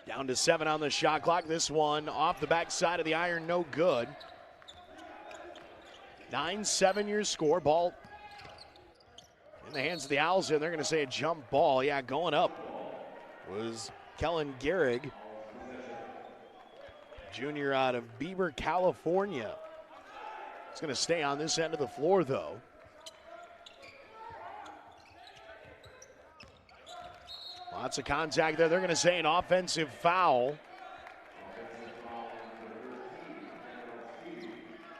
Down to 7 on the shot clock. This one off the backside of the iron, no good. 9-7 your score. Ball in the hands of the Owls, and they're going to say a jump ball. Yeah, going up was Kellen Gehrig, junior out of Beaver, California. It's going to stay on this end of the floor, though. Lots of contact there. They're going to say an offensive foul.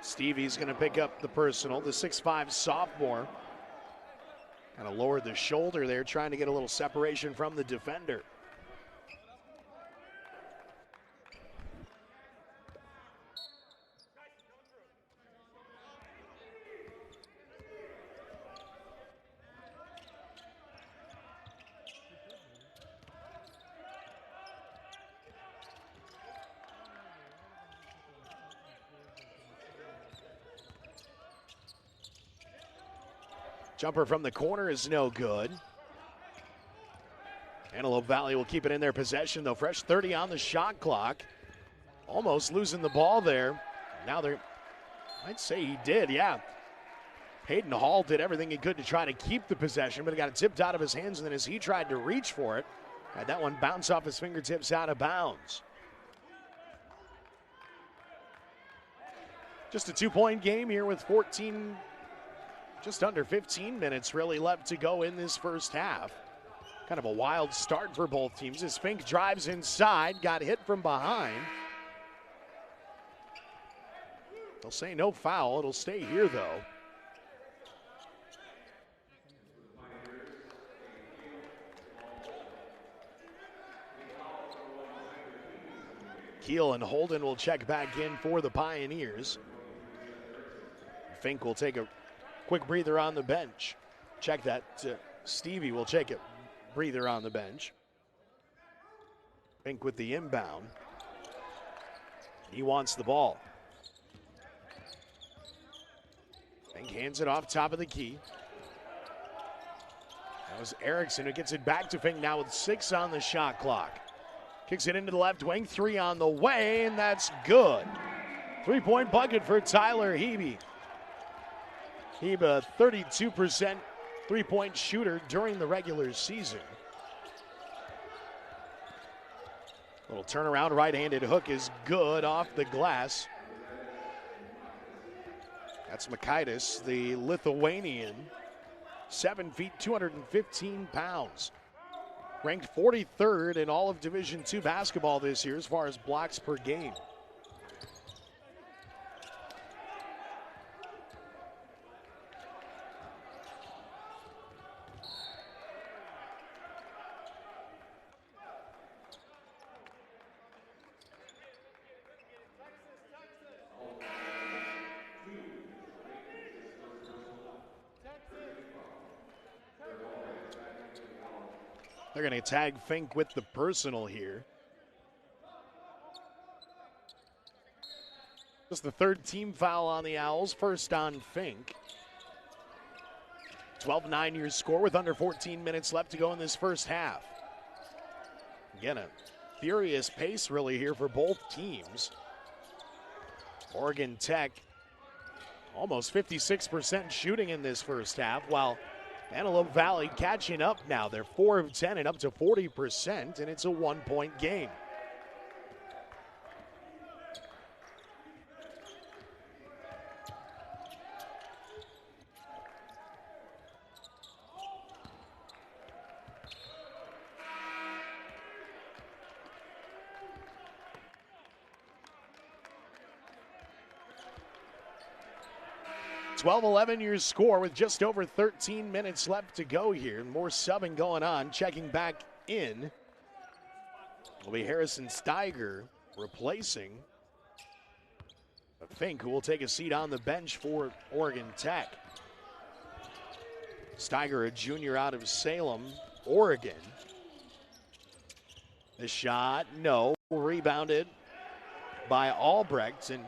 Stevie's going to pick up the personal. The 6'5" sophomore kind of lowered the shoulder there, trying to get a little separation from the defender. Jumper from the corner is no good. Antelope Valley will keep it in their possession, though. Fresh 30 on the shot clock. Almost losing the ball there. Now they're, I'd say he did, yeah. Hayden Hall did everything he could to try to keep the possession, but it got it tipped out of his hands, and then as he tried to reach for it, had that one bounce off his fingertips out of bounds. Just a 2-point game here with just under 15 minutes really left to go in this first half. Kind of a wild start for both teams as Fink drives inside, got hit from behind. They'll say no foul. It'll stay here, though. Keel and Holden will check back in for the Pioneers. Fink will take a quick breather on the bench. Check that. Stevie will take a breather on the bench. Fink with the inbound. He wants the ball. Fink hands it off top of the key. That was Erickson who gets it back to Fink now with 6 on the shot clock. Kicks it into the left wing, 3 on the way, and that's good. 3-point bucket for Tyler Hebe. Hebe, a 32% three-point shooter during the regular season. Little turnaround right-handed hook is good off the glass. That's Makaitis, the Lithuanian. 7 feet, 215 pounds. Ranked 43rd in all of Division II basketball this year as far as blocks per game. They're going to tag Fink with the personal here. Just the 3rd team foul on the Owls, first on Fink. 12-9 your score with under 14 minutes left to go in this first half. Again, a furious pace really here for both teams. Oregon Tech almost 56% shooting in this first half, while Antelope Valley catching up now. They're 4 of 10 and up to 40%, and it's a 1-point game. (12-11) your score with just over 13 minutes left to go here. More subbing going on. Checking back in will be Harrison Steiger replacing Fink, who will take a seat on the bench for Oregon Tech. Steiger, a junior out of Salem, Oregon. The shot, no. Rebounded by Albrecht, and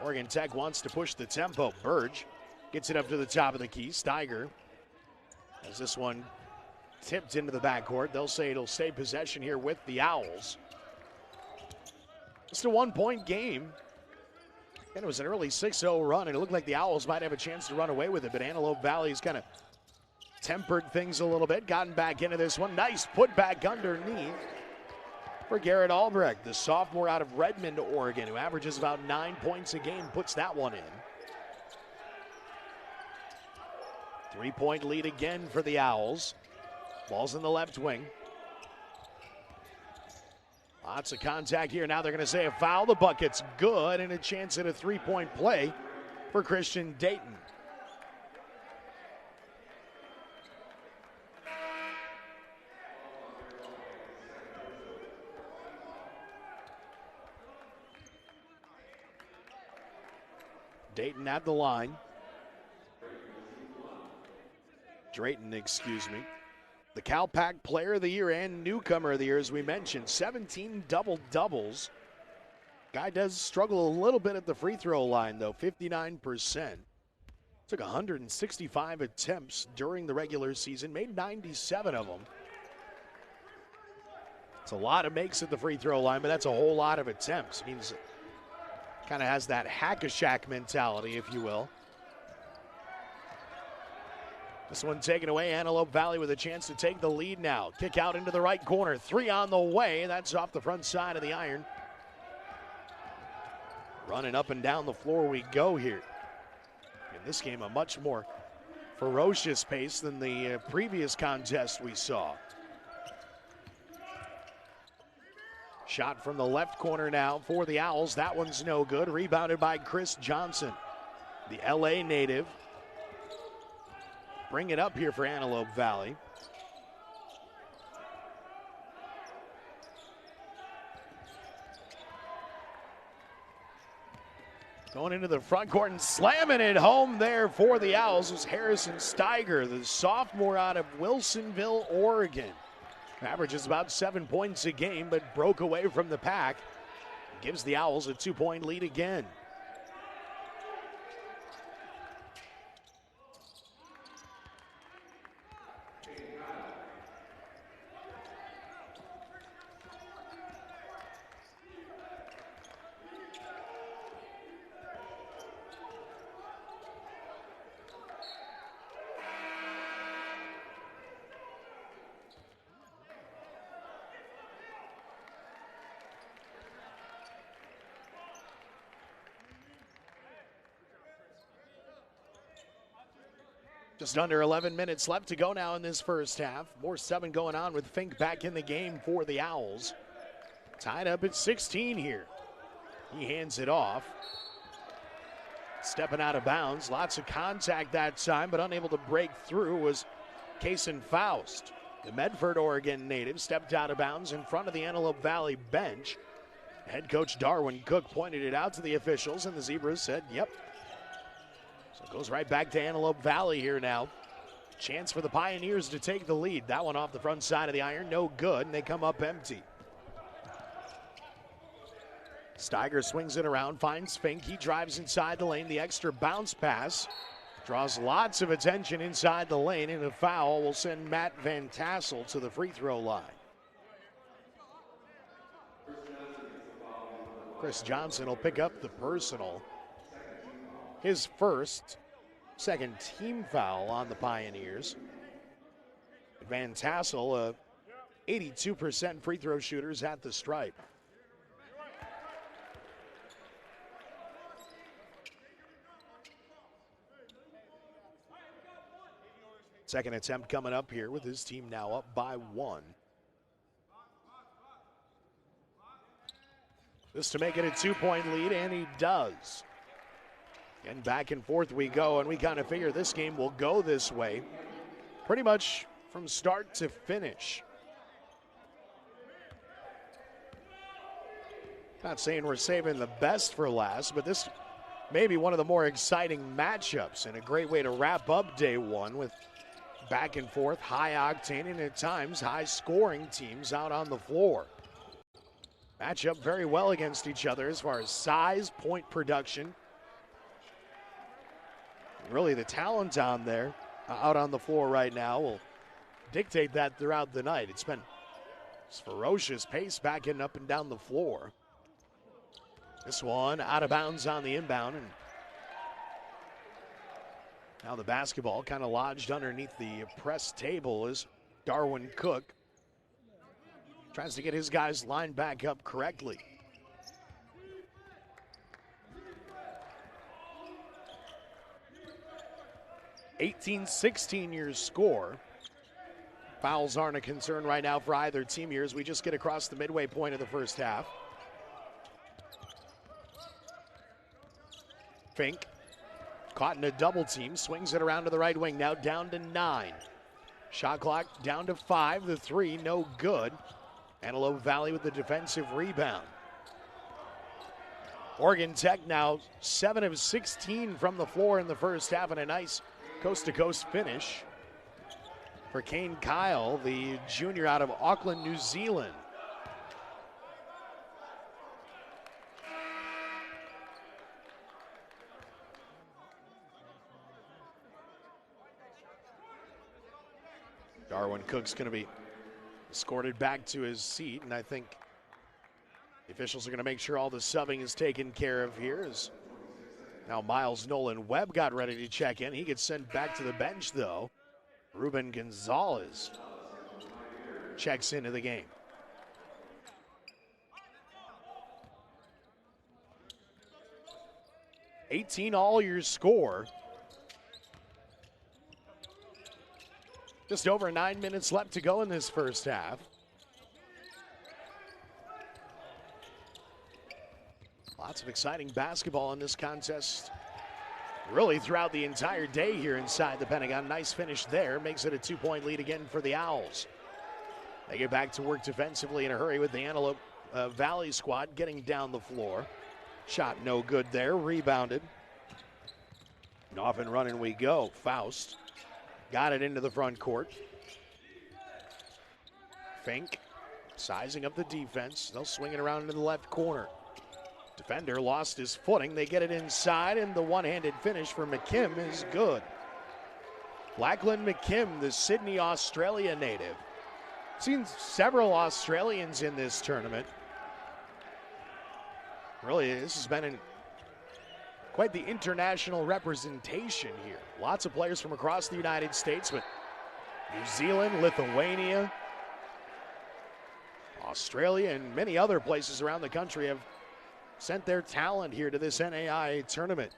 Oregon Tech wants to push the tempo. Burge gets it up to the top of the key. Steiger has this one tipped into the backcourt. They'll say it'll stay possession here with the Owls. Just a 1-point game. And it was an early 6-0 run, and it looked like the Owls might have a chance to run away with it, but Antelope Valley's kind of tempered things a little bit, gotten back into this one. Nice putback underneath for Garrett Albrecht, the sophomore out of Redmond, Oregon, who averages about 9 points a game, puts that one in. 3-point lead again for the Owls. Ball's in the left wing. Lots of contact here. Now they're going to say a foul. The bucket's good, and a chance at a 3-point play for Christian Dayton. Dayton at the line. Drayton, excuse me. The Cal-Pac Player of the Year and Newcomer of the Year, as we mentioned. 17 double-doubles. Guy does struggle a little bit at the free throw line, though. 59%. Took 165 attempts during the regular season. Made 97 of them. It's a lot of makes at the free throw line, but that's a whole lot of attempts. It means kind of has that hack-a-shack mentality, if you will. This one taken away. Antelope Valley with a chance to take the lead now. Kick out into the right corner. 3 on the way. That's off the front side of the iron. Running up and down the floor we go here. In this game, a much more ferocious pace than the previous contest we saw. Shot from the left corner now for the Owls. That one's no good. Rebounded by Chris Johnson, the LA native. Bring it up here for Antelope Valley. Going into the front court and slamming it home there for the Owls was Harrison Steiger, the sophomore out of Wilsonville, Oregon. Averages about 7 points a game, but broke away from the pack. Gives the Owls a 2-point lead again. Just under 11 minutes left to go now in this first half. More 7 going on with Fink back in the game for the Owls. Tied up at 16 here. He hands it off. Stepping out of bounds. Lots of contact that time, but unable to break through was Kason Faust. The Medford, Oregon native stepped out of bounds in front of the Antelope Valley bench. Head coach Darwin Cook pointed it out to the officials, and the Zebras said, yep. So it goes right back to Antelope Valley here now. Chance for the Pioneers to take the lead. That one off the front side of the iron, no good, and they come up empty. Steiger swings it around, finds Fink. He drives inside the lane. The extra bounce pass draws lots of attention inside the lane, and a foul will send Matt Van Tassel to the free throw line. Chris Johnson will pick up the personal. His second team foul on the Pioneers. Van Tassel, 82% free throw shooters at the stripe. Second attempt coming up here with his team now up by 1. This to make it a 2-point lead, and he does. And back and forth we go, and we kind of figure this game will go this way pretty much from start to finish. Not saying we're saving the best for last, but this may be one of the more exciting matchups and a great way to wrap up day one with back and forth, high octane, and at times high scoring teams out on the floor. Match up very well against each other as far as size, point production. Really the talent out on the floor right now will dictate that throughout the night. It's been this ferocious pace backing up and down the floor. This one out of bounds on the inbound, and now the basketball kind of lodged underneath the press table as Darwin Cook tries to get his guys lined back up correctly. (18-16) your score. Fouls aren't a concern right now for either team here as we just get across the midway point of the first half. Fink caught in a double team, swings it around to the right wing, now down to 9. Shot clock down to 5, the 3 no good. Antelope Valley with the defensive rebound. Oregon Tech now 7 of 16 from the floor in the first half, and a nice coast-to-coast finish for Kane Kyle, the junior out of Auckland, New Zealand. Darwin Cook's going to be escorted back to his seat, and I think the officials are going to make sure all the subbing is taken care of here. As now Miles Nolan Webb got ready to check in. He gets sent back to the bench, though. Ruben Gonzalez checks into the game. (18) all your score. Just over 9 minutes left to go in this first half. Lots of exciting basketball in this contest really throughout the entire day here inside the Pentagon. Nice finish there, makes it a 2-point lead again for the Owls. They get back to work defensively in a hurry with the Antelope Valley squad getting down the floor. Shot no good there, rebounded. And off and running we go. Faust got it into the front court. Fink sizing up the defense. They'll swing it around into the left corner. Defender lost his footing. They get it inside, and the one-handed finish for McKim is good. Lachlan McKim, the Sydney, Australia native. Seen several Australians in this tournament. Really, this has been quite the international representation here. Lots of players from across the United States, but New Zealand, Lithuania, Australia, and many other places around the country have sent their talent here to this NAIA tournament.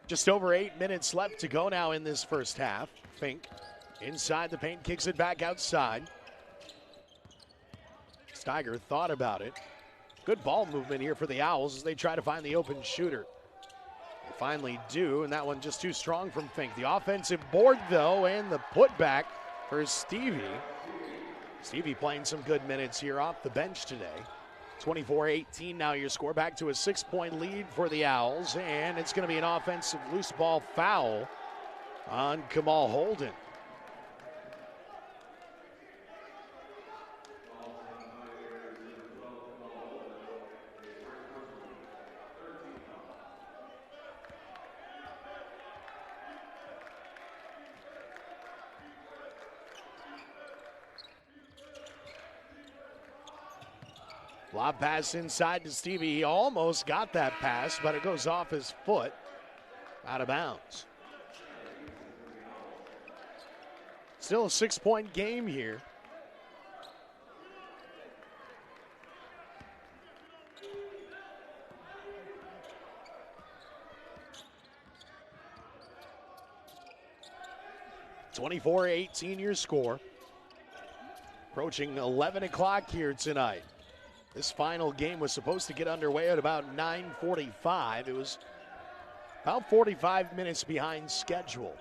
Just over 8 minutes left to go now in this first half. Fink inside the paint, kicks it back outside. Steiger thought about it. Good ball movement here for the Owls as they try to find the open shooter. They finally do, and that one just too strong from Fink. The offensive board, though, and the putback for Stevie. Stevie playing some good minutes here off the bench today. 24-18 now your score. Back to a 6-point lead for the Owls, and it's going to be an offensive loose ball foul on Kamal Holden. Lob pass inside to Stevie. He almost got that pass, but it goes off his foot, out of bounds. Still a 6-point game here. (24-18) your score. Approaching 11 o'clock here tonight. This final game was supposed to get underway at about 9:45. It was about 45 minutes behind schedule.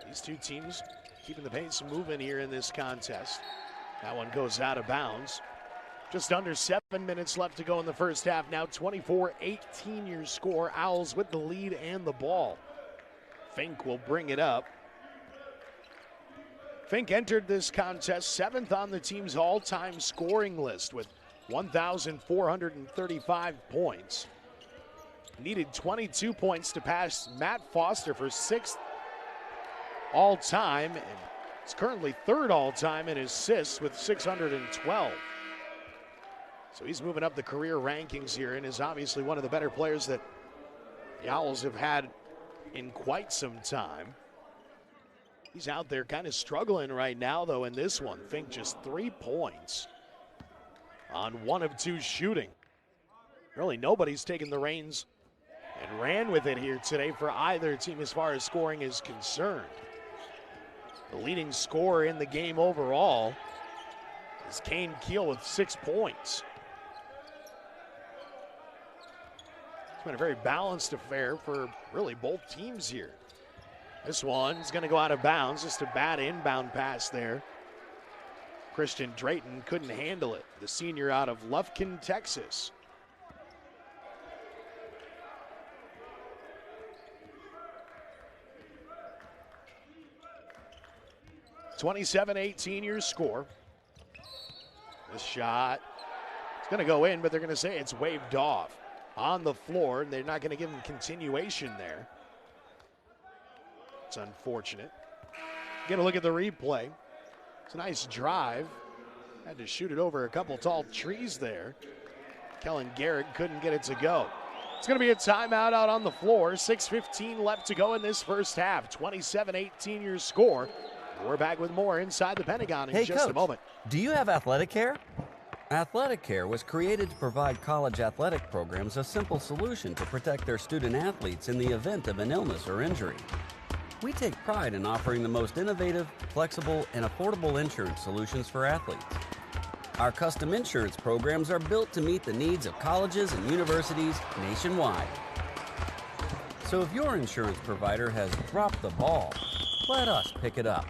These two teams keeping the pace moving here in this contest. That one goes out of bounds. Just under 7 minutes left to go in the first half. Now 24-18 your score. Owls with the lead and the ball. Fink will bring it up. Fink entered this contest 7th on the team's all-time scoring list with 1,435 points. Needed 22 points to pass Matt Foster for 6th all-time, and is currently 3rd all-time in assists with 612. So he's moving up the career rankings here and is obviously one of the better players that the Owls have had in quite some time. He's out there kind of struggling right now, though, in this one. Fink just 3 points on 1 of 2 shooting. Really, nobody's taken the reins and ran with it here today for either team as far as scoring is concerned. The leading scorer in the game overall is Kane Keel with 6 points. It's been a very balanced affair for really both teams here. This one's going to go out of bounds. Just a bad inbound pass there. Christian Drayton couldn't handle it. The senior out of Lufkin, Texas. (27-18) your score. This shot is going to go in, but they're going to say it's waved off on the floor, and they're not going to give him continuation there. It's unfortunate. Get a look at the replay. It's a nice drive. Had to shoot it over a couple tall trees there. Kellen Garrett couldn't get it to go. It's going to be a timeout out on the floor. 6:15 left to go in this first half. 27-18 your score. We're back with more inside the Pentagon in just a moment. Do you have Athletic Care? Athletic Care was created to provide college athletic programs a simple solution to protect their student athletes in the event of an illness or injury. We take pride in offering the most innovative, flexible, and affordable insurance solutions for athletes. Our custom insurance programs are built to meet the needs of colleges and universities nationwide. So if your insurance provider has dropped the ball, let us pick it up.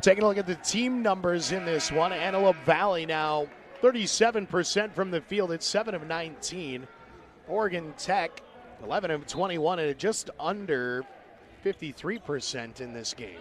Taking a look at the team numbers in this one. Antelope Valley now 37% from the field at 7 of 19. Oregon Tech 11 of 21 and just under 53% in this game.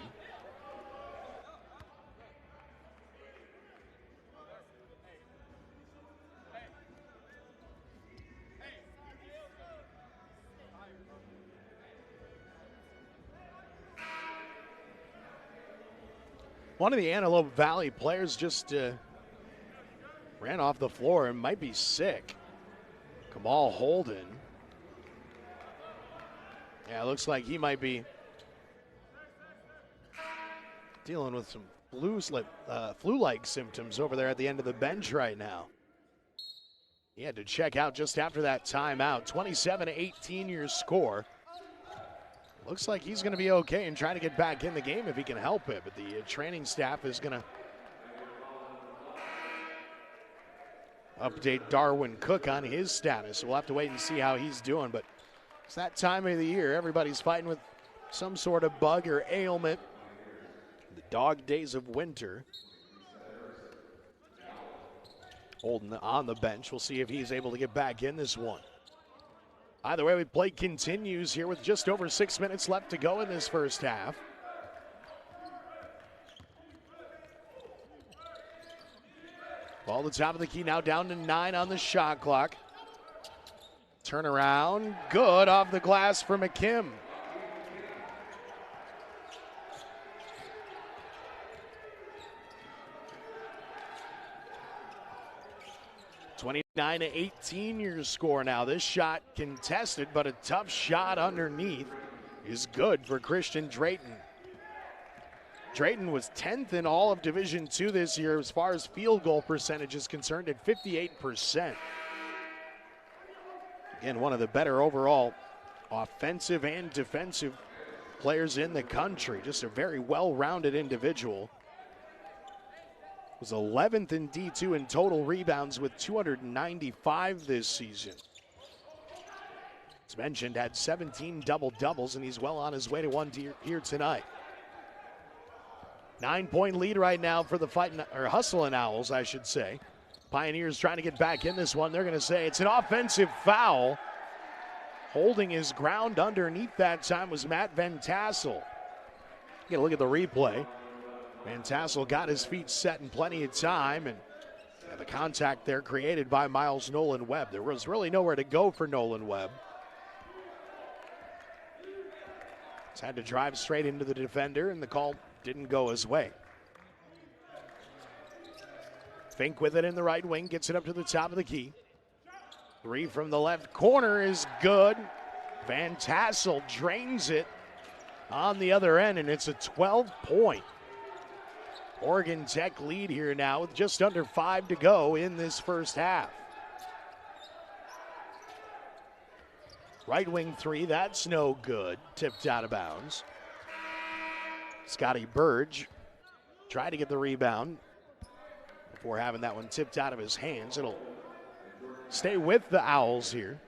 One of the Antelope Valley players just ran off the floor and might be sick. Kamal Holden. Yeah, it looks like he might be dealing with some flu-like symptoms over there at the end of the bench right now. He had to check out just after that timeout. 27-18 your score. Looks like he's going to be okay and trying to get back in the game if he can help it. But the training staff is going to update Darwin Cook on his status. So we'll have to wait and see how he's doing. But it's that time of the year. Everybody's fighting with some sort of bug or ailment. The dog days of winter. Holden on the bench. We'll see if he's able to get back in this one. Either way, play continues here with just over 6 minutes left to go in this first half. Ball at the top of the key, now down to 9 on the shot clock. Turnaround, good off the glass for McKim. (29-18) your score now. This shot contested, but a tough shot underneath is good for Christian Drayton. Drayton was 10th in all of Division II this year as far as field goal percentage is concerned at 58%. Again, one of the better overall offensive and defensive players in the country. Just a very well-rounded individual. Was 11th in D2 in total rebounds with 295 this season. As mentioned, had 17 double-doubles, and he's well on his way to one here tonight. 9-point lead right now for the Hustling Owls, I should say. Pioneers trying to get back in this one. They're going to say it's an offensive foul. Holding his ground underneath that time was Matt Van Tassel. Get a look at the replay. Van Tassel got his feet set in plenty of time, and the contact there created by Miles Nolan Webb. There was really nowhere to go for Nolan Webb. He's had to drive straight into the defender, and the call didn't go his way. Fink with it in the right wing, gets it up to the top of the key. Three from the left corner is good. Van Tassel drains it on the other end, and it's a 12-point Oregon Tech lead here now with just under 5 to go in this first half. Right wing three, that's no good. Tipped out of bounds. Scotty Burge tried to get the rebound before having that one tipped out of his hands. It'll stay with the Owls here.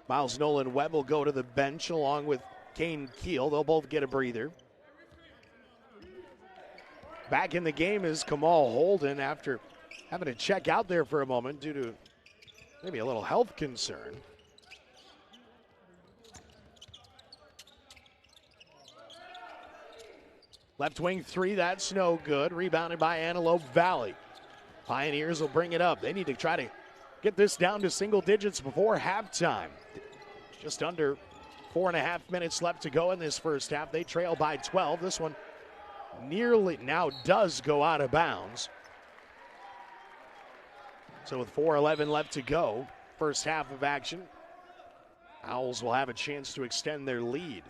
Miles Nolan Webb will go to the bench along with Kane Keel. They'll both get a breather. Back in the game is Kamal Holden after having to check out there for a moment due to maybe a little health concern. Left wing three, that's no good. Rebounded by Antelope Valley. Pioneers will bring it up. They need to try to get this down to single digits before halftime. Just under 4.5 minutes left to go in this first half. They trail by 12. This one nearly now does go out of bounds. So with 4:11 left to go, first half of action, Owls will have a chance to extend their lead.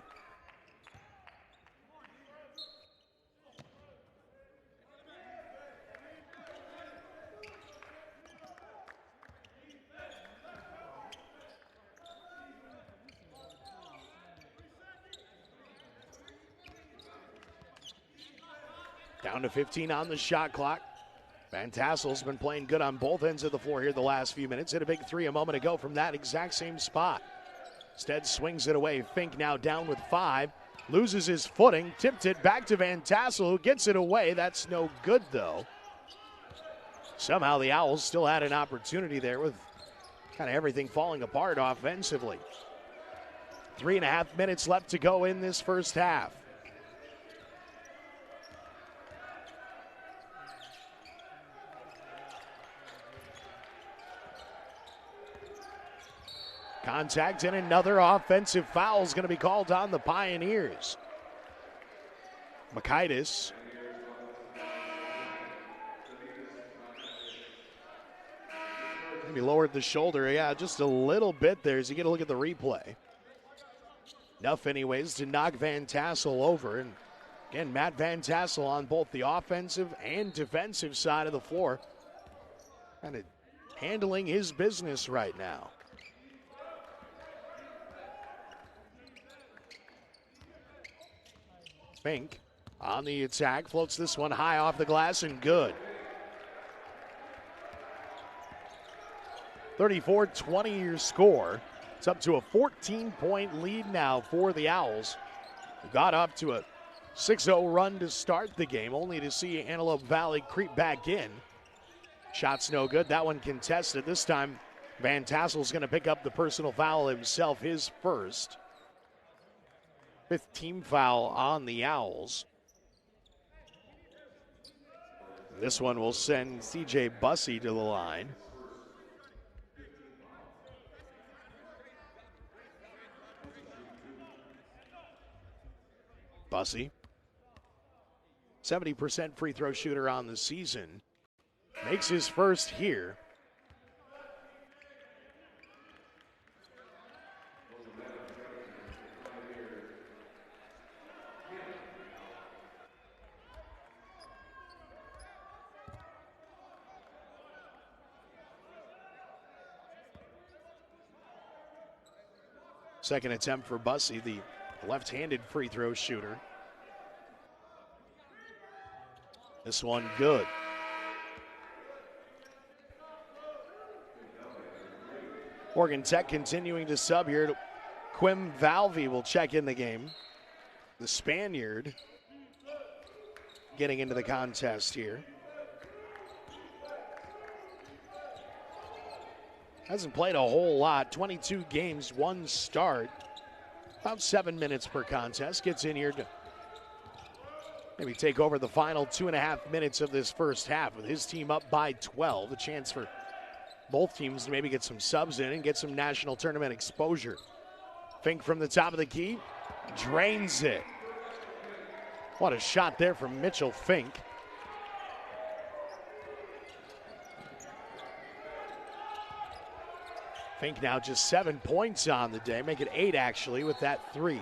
Down to 15 on the shot clock. Van Tassel's been playing good on both ends of the floor here the last few minutes. Hit a big three a moment ago from that exact same spot. Instead swings it away. Fink now down with 5. Loses his footing. Tipped it back to Van Tassel, who gets it away. That's no good, though. Somehow the Owls still had an opportunity there with kind of everything falling apart offensively. 3.5 minutes left to go in this first half. Contact and another offensive foul is going to be called on the Pioneers. Makaitis. Maybe lowered the shoulder, yeah, just a little bit there as you get a look at the replay. Enough anyways to knock Van Tassel over. And again, Matt Van Tassel on both the offensive and defensive side of the floor. Kind of handling his business right now. Fink on the attack, floats this one high off the glass and good. 34-20 your score. It's up to a 14-point lead now for the Owls. We got up to a 6-0 run to start the game, only to see Antelope Valley creep back in. Shot's no good. That one contested. This time, Van Tassel's going to pick up the personal foul himself, his first. 5th team foul on the Owls. This one will send C.J. Bussey to the line. Bussey, 70% free throw shooter on the season, makes his first here. Second attempt for Bussey, the left-handed free throw shooter. This one good. Oregon Tech continuing to sub here. Quim Valvey will check in the game. The Spaniard getting into the contest here. Hasn't played a whole lot. 22 games, 1 start. About 7 minutes per contest. Gets in here to maybe take over the final 2.5 minutes of this first half with his team up by 12. A chance for both teams to maybe get some subs in and get some national tournament exposure. Fink from the top of the key, drains it. What a shot there from Mitchell Fink. Fink now just 7 points on the day, make it 8 actually with that 3.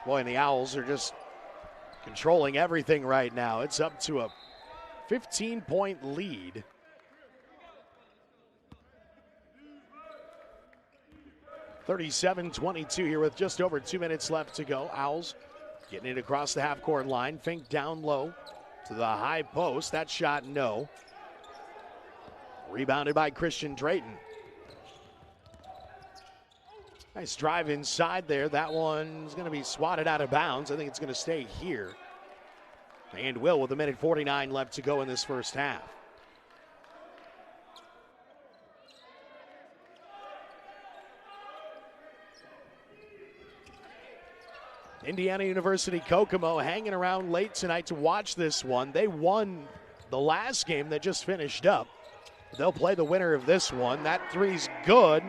Boy, and the Owls are just controlling everything right now. It's up to a 15-point lead. (37-22) here with just over 2 minutes left to go. Owls getting it across the half-court line. Fink down low to the high post. That shot, no. Rebounded by Christian Drayton. Nice drive inside there. That one's going to be swatted out of bounds. I think it's going to stay here. And will with 1:49 left to go in this first half. Indiana University Kokomo hanging around late tonight to watch this one. They won the last game that just finished up. They'll play the winner of this one. That three's good.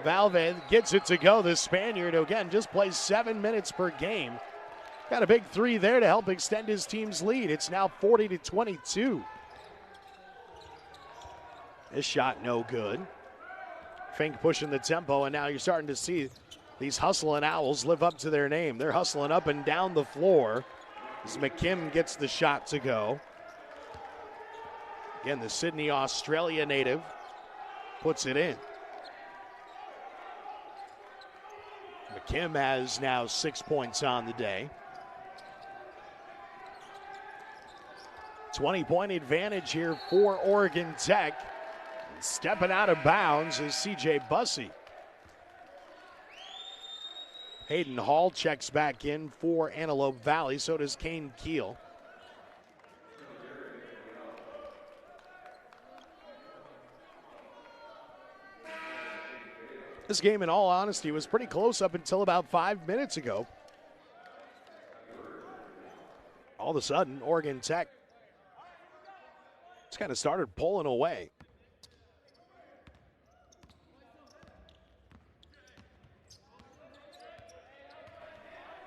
Valve gets it to go. The Spaniard, again, just plays 7 minutes per game. Got a big 3 there to help extend his team's lead. It's now 40-22. This shot no good. Fink pushing the tempo, and now you're starting to see these hustling Owls live up to their name. They're hustling up and down the floor as McKim gets the shot to go. Again, the Sydney, Australia native puts it in. McKim has now 6 points on the day. 20-point advantage here for Oregon Tech. Stepping out of bounds is C.J. Bussey. Hayden Hall checks back in for Antelope Valley. So does Kane Keel. This game, in all honesty, was pretty close up until about 5 minutes ago. All of a sudden, Oregon Tech just kind of started pulling away.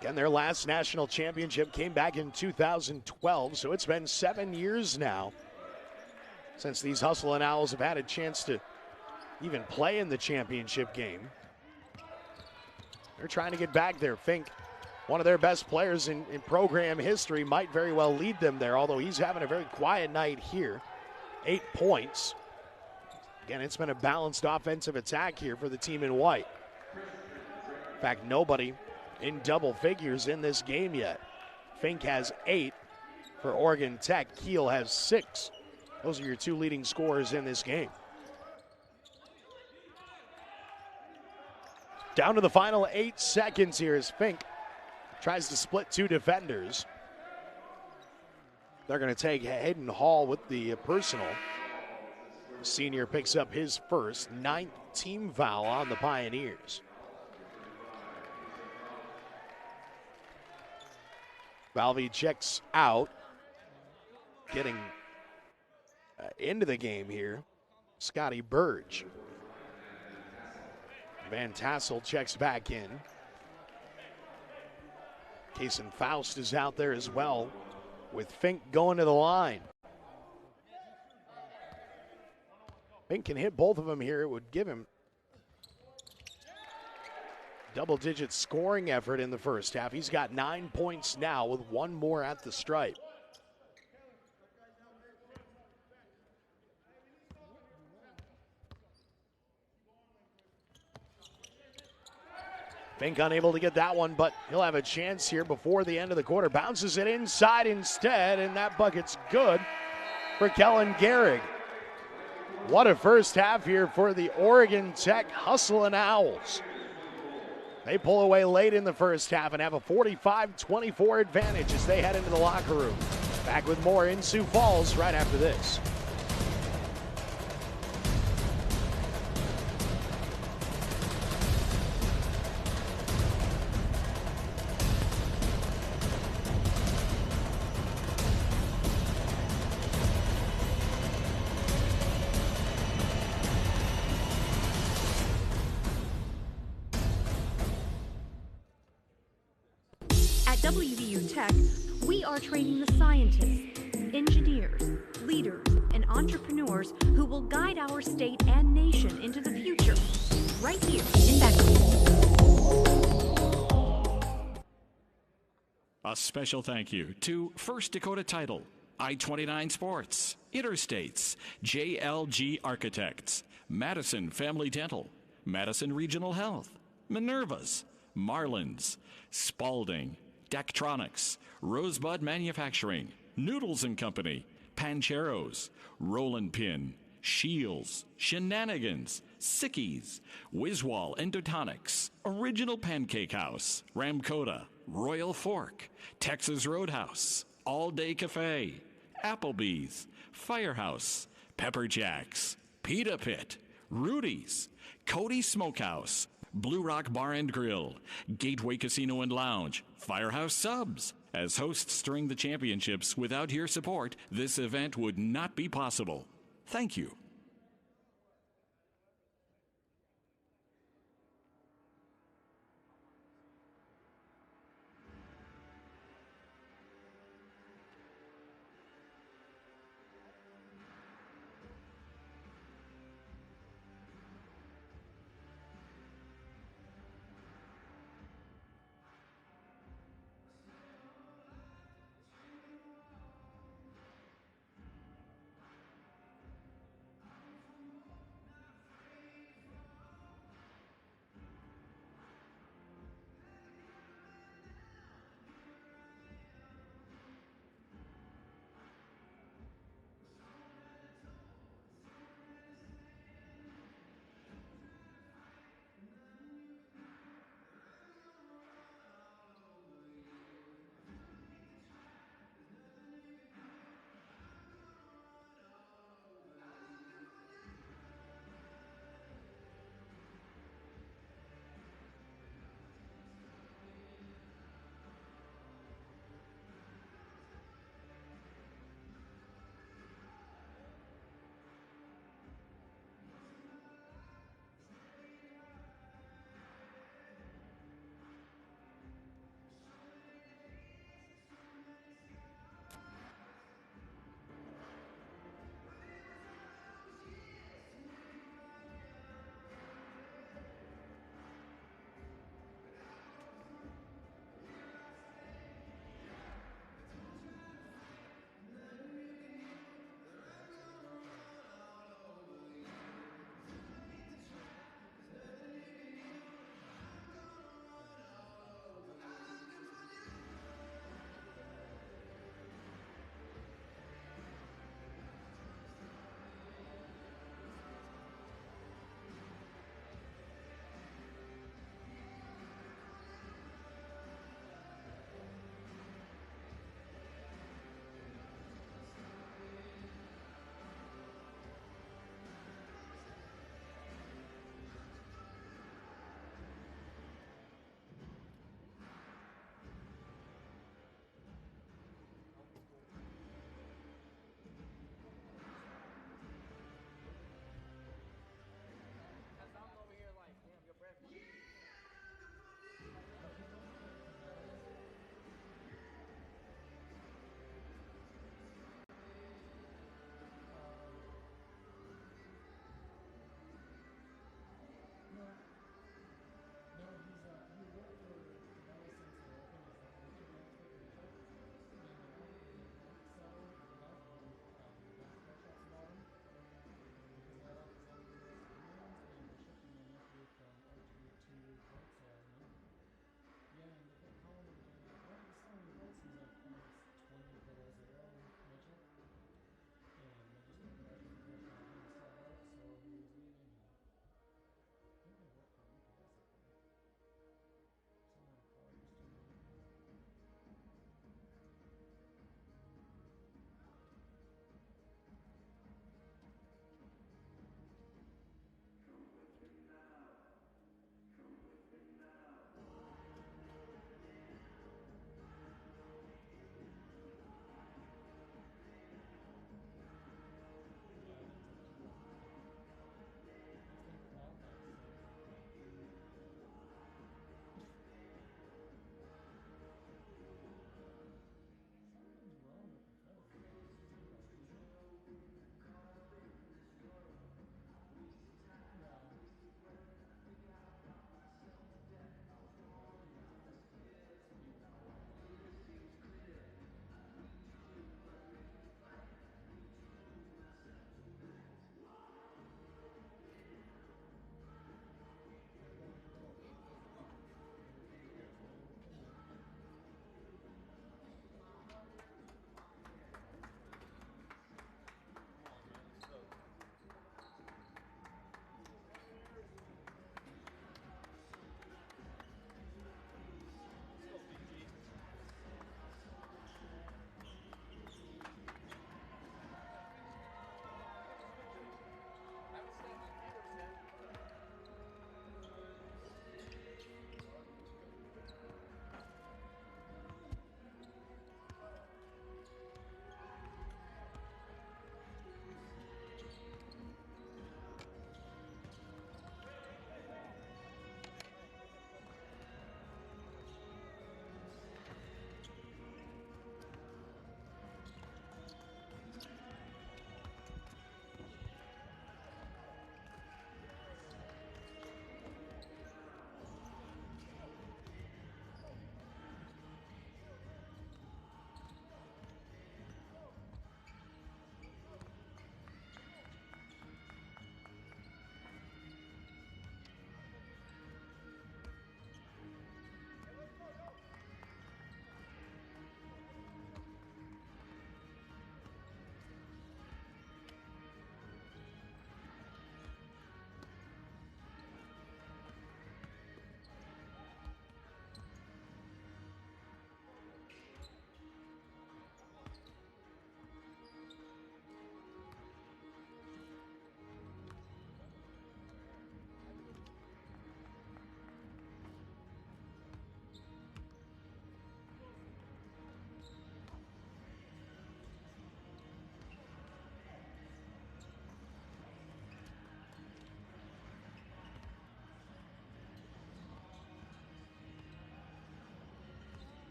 Again, their last national championship came back in 2012, so it's been 7 years now since these Hustlin' Owls have had a chance to even play in the championship game. They're trying to get back there. Fink, one of their best players in program history, might very well lead them there, although he's having a very quiet night here. 8 points. Again, it's been a balanced offensive attack here for the team in white. In fact, nobody in double figures in this game yet. Fink has 8 for Oregon Tech. Keel has 6. Those are your 2 leading scorers in this game. Down to the final 8 seconds here as Fink tries to split 2 defenders. They're going to take Hayden Hall with the personal. The senior picks up his first 9th team foul on the Pioneers. Valvey checks out. Getting into the game here, Scotty Burge. Van Tassel checks back in. Kason Faust is out there as well, with Fink going to the line. Fink can hit both of them here. It would give him double-digit scoring effort in the first half. He's got 9 points now with 1 more at the stripe. Fink unable to get that one, but he'll have a chance here before the end of the quarter. Bounces it inside instead, and that bucket's good for Kellen Gehrig. What a first half here for the Oregon Tech Hustling Owls. They pull away late in the first half and have a 45-24 advantage as they head into the locker room. Back with more in Sioux Falls right after this. WVU Tech, we are training the scientists, engineers, leaders, and entrepreneurs who will guide our state and nation into the future, right here in Beckley. A special thank you to First Dakota Title, I-29 Sports, Interstates, JLG Architects, Madison Family Dental, Madison Regional Health, Minerva's, Marlins, Spalding, Daktronics, Rosebud Manufacturing, Noodles and Company, Pancheros, Roland Pin, Shields, Shenanigans, Sickies, Wiswall Endotonics, Original Pancake House, Ramcoda, Royal Fork, Texas Roadhouse, All Day Cafe, Applebee's, Firehouse, Pepper Jacks, Pita Pit, Rudy's, Cody Smokehouse, Blue Rock Bar and Grill, Gateway Casino and Lounge, Firehouse Subs. As hosts during the championships, without your support, this event would not be possible. Thank you.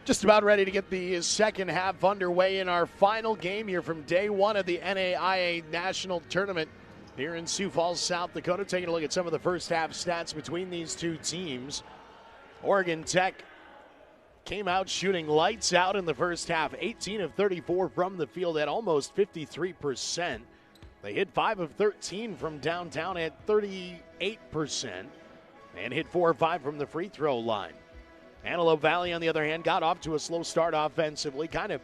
Just about ready to get the second half underway in our final game here from day one of the NAIA National Tournament here in Sioux Falls, South Dakota. Taking a look at some of the first half stats between these two teams. Oregon Tech came out shooting lights out in the first half, 18 of 34 from the field at almost 53%. They hit 5 of 13 from downtown at 38% and hit 4 or 5 from the free throw line. Antelope Valley, on the other hand, got off to a slow start offensively, kind of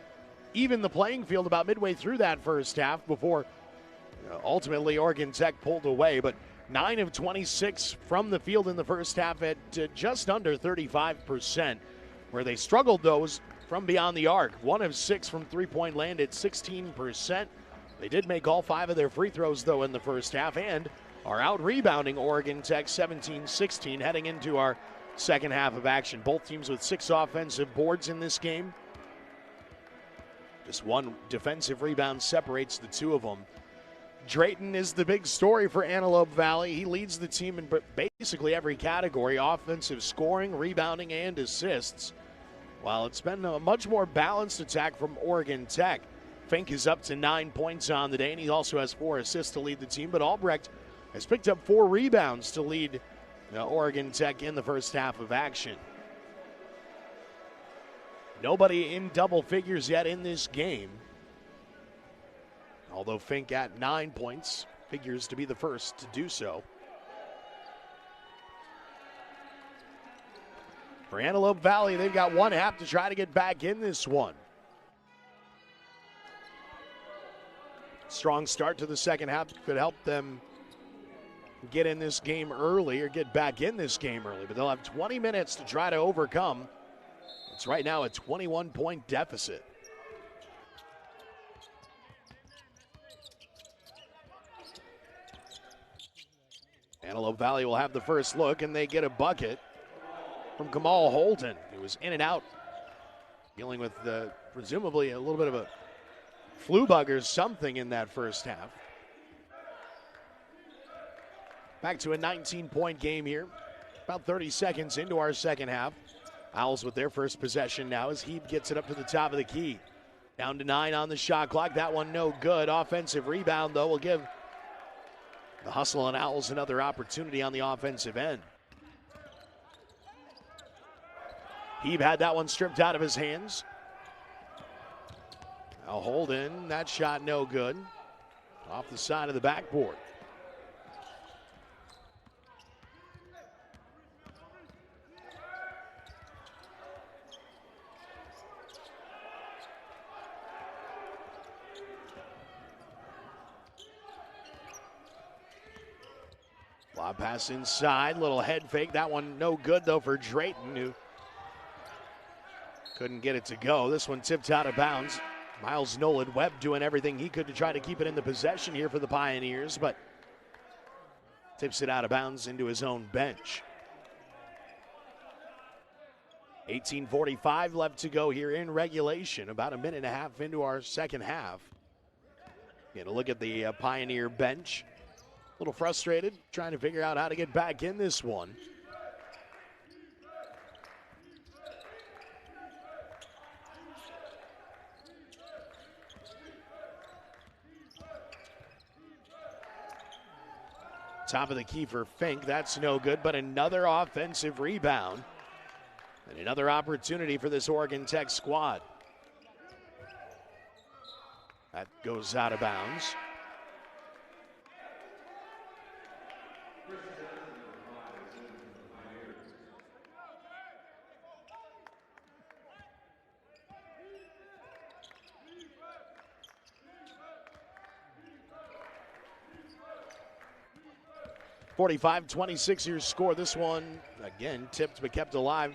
evened the playing field about midway through that first half before ultimately Oregon Tech pulled away. But 9 of 26 from the field in the first half at just under 35%. Where they struggled, those from beyond the arc. 1 of 6 from three-point land at 16%. They did make all 5 of their free throws, though, in the first half and are out-rebounding Oregon Tech 17-16 heading into our second half of action. Both teams with 6 offensive boards in this game. Just 1 defensive rebound separates the two of them. Drayton is the big story for Antelope Valley. He leads the team in basically every category: offensive scoring, rebounding, and assists. While it's been a much more balanced attack from Oregon Tech. Fink is up to 9 points on the day, and he also has 4 assists to lead the team. But Albrecht has picked up 4 rebounds to lead Oregon Tech in the first half of action. Nobody in double figures yet in this game. Although Fink at 9 points figures to be the first to do so. For Antelope Valley, they've got 1 half to try to get back in this one. Strong start to the second half could help them get in this game early or get back in this game early, but they'll have 20 minutes to try to overcome. It's right now a 21-point deficit. Antelope Valley will have the first look, and they get a bucket from Kamal Holton, who was in and out, dealing with presumably a little bit of a flu bug or something in that first half. Back to a 19-point game here. About 30 seconds into our second half. Owls with their first possession now as Heap gets it up to the top of the key. Down to 9 on the shot clock. That one no good. Offensive rebound, though, will give the Hustle and Owls another opportunity on the offensive end. Heap had that one stripped out of his hands. Now Holden, that shot no good. Off the side of the backboard. Lob pass inside, little head fake. That one no good, though, for Drayton, who couldn't get it to go. This one tipped out of bounds. Miles Nolan Webb doing everything he could to try to keep it in the possession here for the Pioneers, but tips it out of bounds into his own bench. 18:45 left to go here in regulation, about a minute and a half into our second half. Get a look at the Pioneer bench. A little frustrated, trying to figure out how to get back in this one. Top of the key for Fink. That's no good, but another offensive rebound. And another opportunity for this Oregon Tech squad. That goes out of bounds. (45-26) your score. This one, again, tipped but kept alive.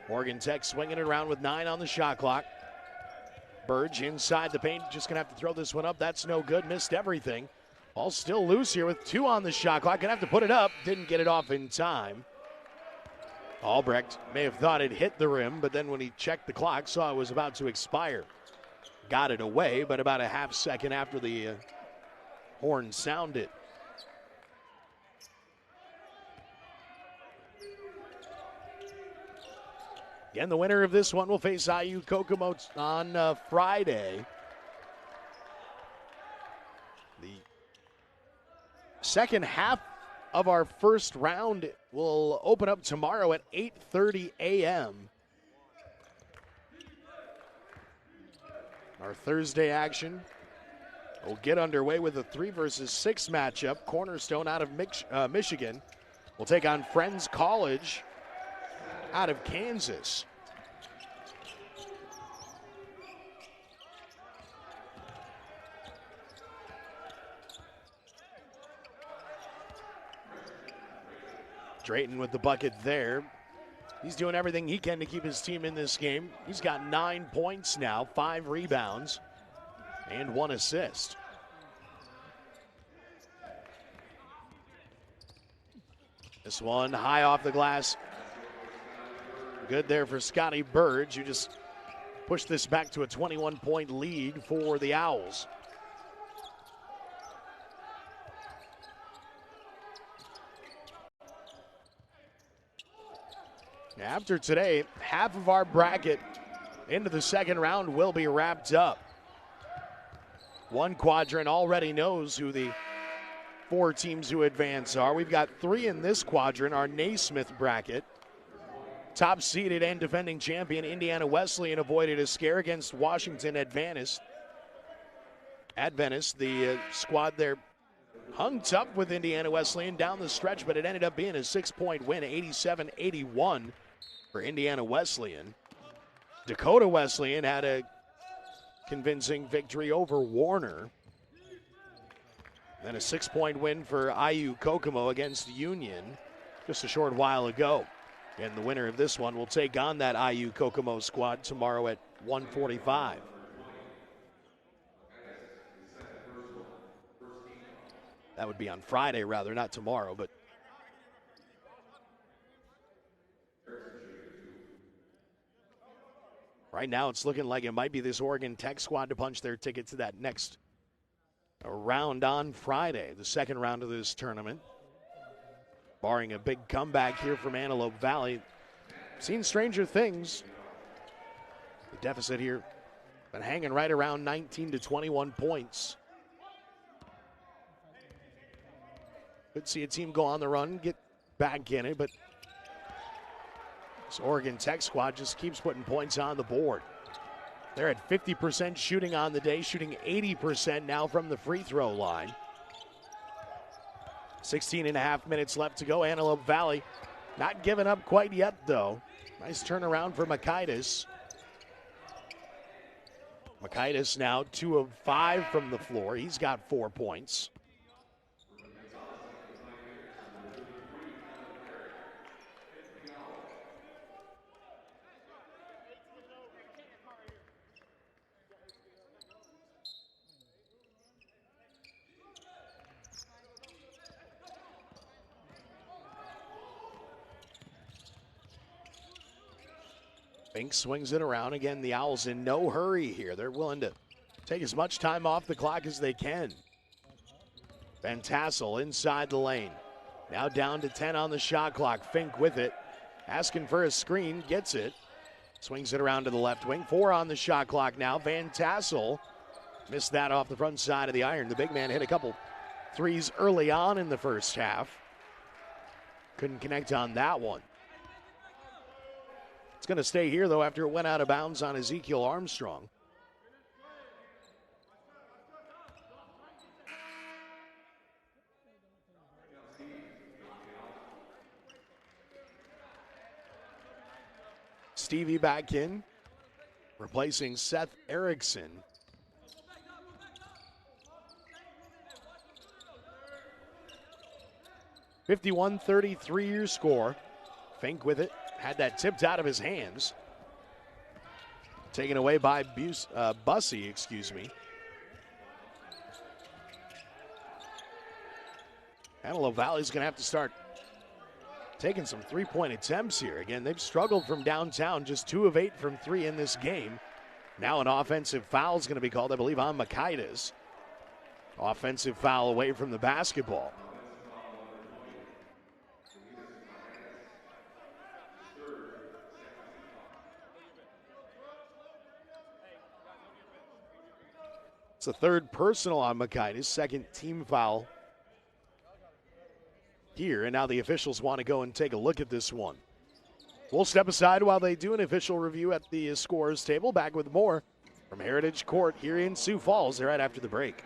Oregon Tech swinging it around with 9 on the shot clock. Burge inside the paint, just going to have to throw this one up. That's no good, missed everything. Ball still loose here with 2 on the shot clock. Going to have to put it up, didn't get it off in time. Albrecht may have thought it hit the rim, but then when he checked the clock, saw it was about to expire. Got it away, but about a half second after the horn sounded. Again, the winner of this one will face IU Kokomo on Friday. The second half of our first round will open up tomorrow at 8:30 a.m. Our Thursday action will get underway with a 3 versus 6 matchup. Cornerstone out of Michigan will take on Friends College out of Kansas. Drayton with the bucket there. He's doing everything he can to keep his team in this game. He's got 9 points now, 5 rebounds, and 1 assist. This one high off the glass. Good there for Scotty Burge, who just pushed this back to a 21-point lead for the Owls. After today, half of our bracket into the second round will be wrapped up. One quadrant already knows who the 4 teams who advance are. We've got 3 in this quadrant, our Naismith bracket. Top seeded and defending champion Indiana Wesleyan avoided a scare against Washington Adventist. The squad there hung tough with Indiana Wesleyan down the stretch, but it ended up being a 6-point win, 87-81 for Indiana Wesleyan. Dakota Wesleyan had a convincing victory over Warner. Then a 6-point win for IU Kokomo against Union just a short while ago. And the winner of this one will take on that IU Kokomo squad tomorrow at 1:45. That would be on Friday, rather, not tomorrow, but right now it's looking like it might be this Oregon Tech squad to punch their ticket to that next round on Friday, the second round of this tournament. Barring a big comeback here from Antelope Valley. Seen stranger things. The deficit here been hanging right around 19 to 21 points. Could see a team go on the run, get back in it, but this Oregon Tech squad just keeps putting points on the board. They're at 50% shooting on the day, shooting 80% now from the free throw line. 16 and a half minutes left to go. Antelope Valley not giving up quite yet, though. Nice turnaround for Makaitis. Makaitis now 2 of 5 from the floor. He's got 4 points. Fink swings it around. Again, the Owls in no hurry here. They're willing to take as much time off the clock as they can. Van Tassel inside the lane. Now down to 10 on the shot clock. Fink with it. Asking for a screen. Gets it. Swings it around to the left wing. 4 on the shot clock now. Van Tassel missed that off the front side of the iron. The big man hit a couple threes early on in the first half. Couldn't connect on that one. It's going to stay here, though, after it went out of bounds on Ezekiel Armstrong. Stevie back in, replacing Seth Erickson. .51-33 your score. Fink with it. Had that tipped out of his hands. Taken away by Bussey, excuse me. Antelope Valley's going to have to start taking some three-point attempts here. Again, they've struggled from downtown, just 2 of 8 from 3 in this game. Now an offensive foul is going to be called, I believe, on Makaitis. Offensive foul away from the basketball. It's the third personal on Makaitis, second team foul here, and now the officials want to go and take a look at this one. We'll step aside while they do an official review at the scorers table. Back with more from Heritage Court here in Sioux Falls right after the break.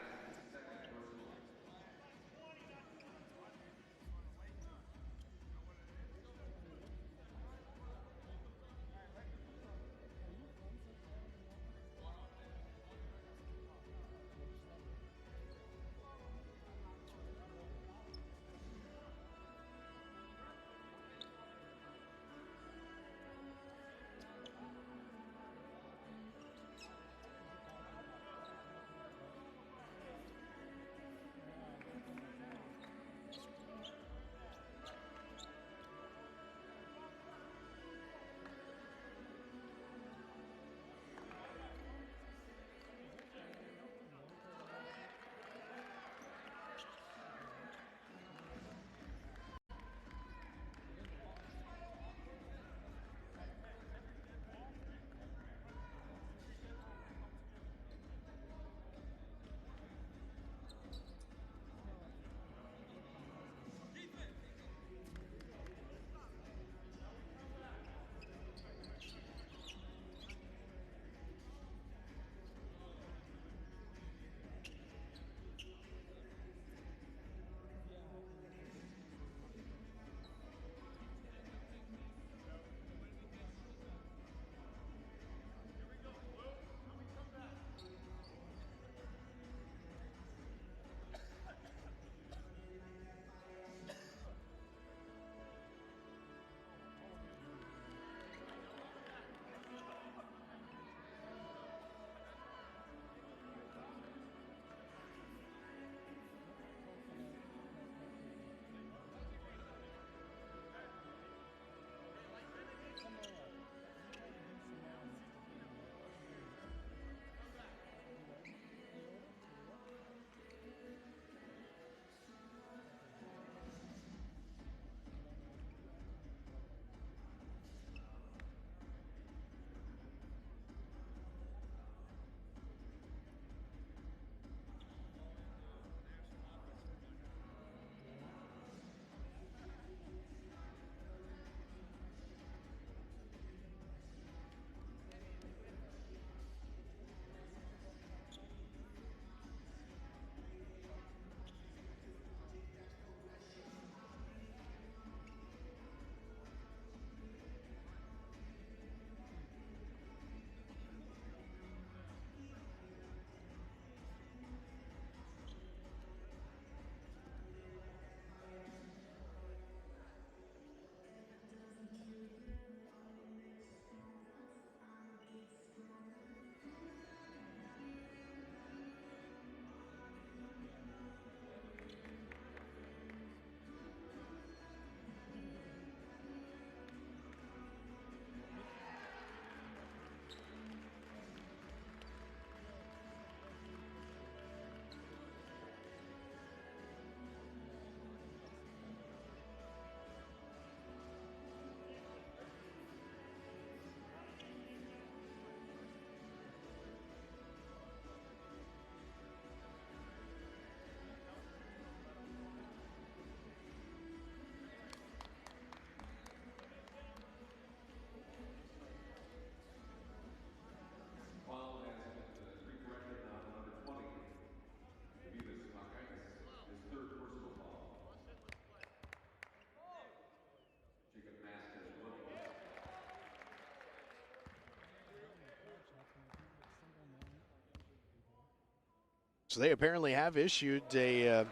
So they apparently have issued a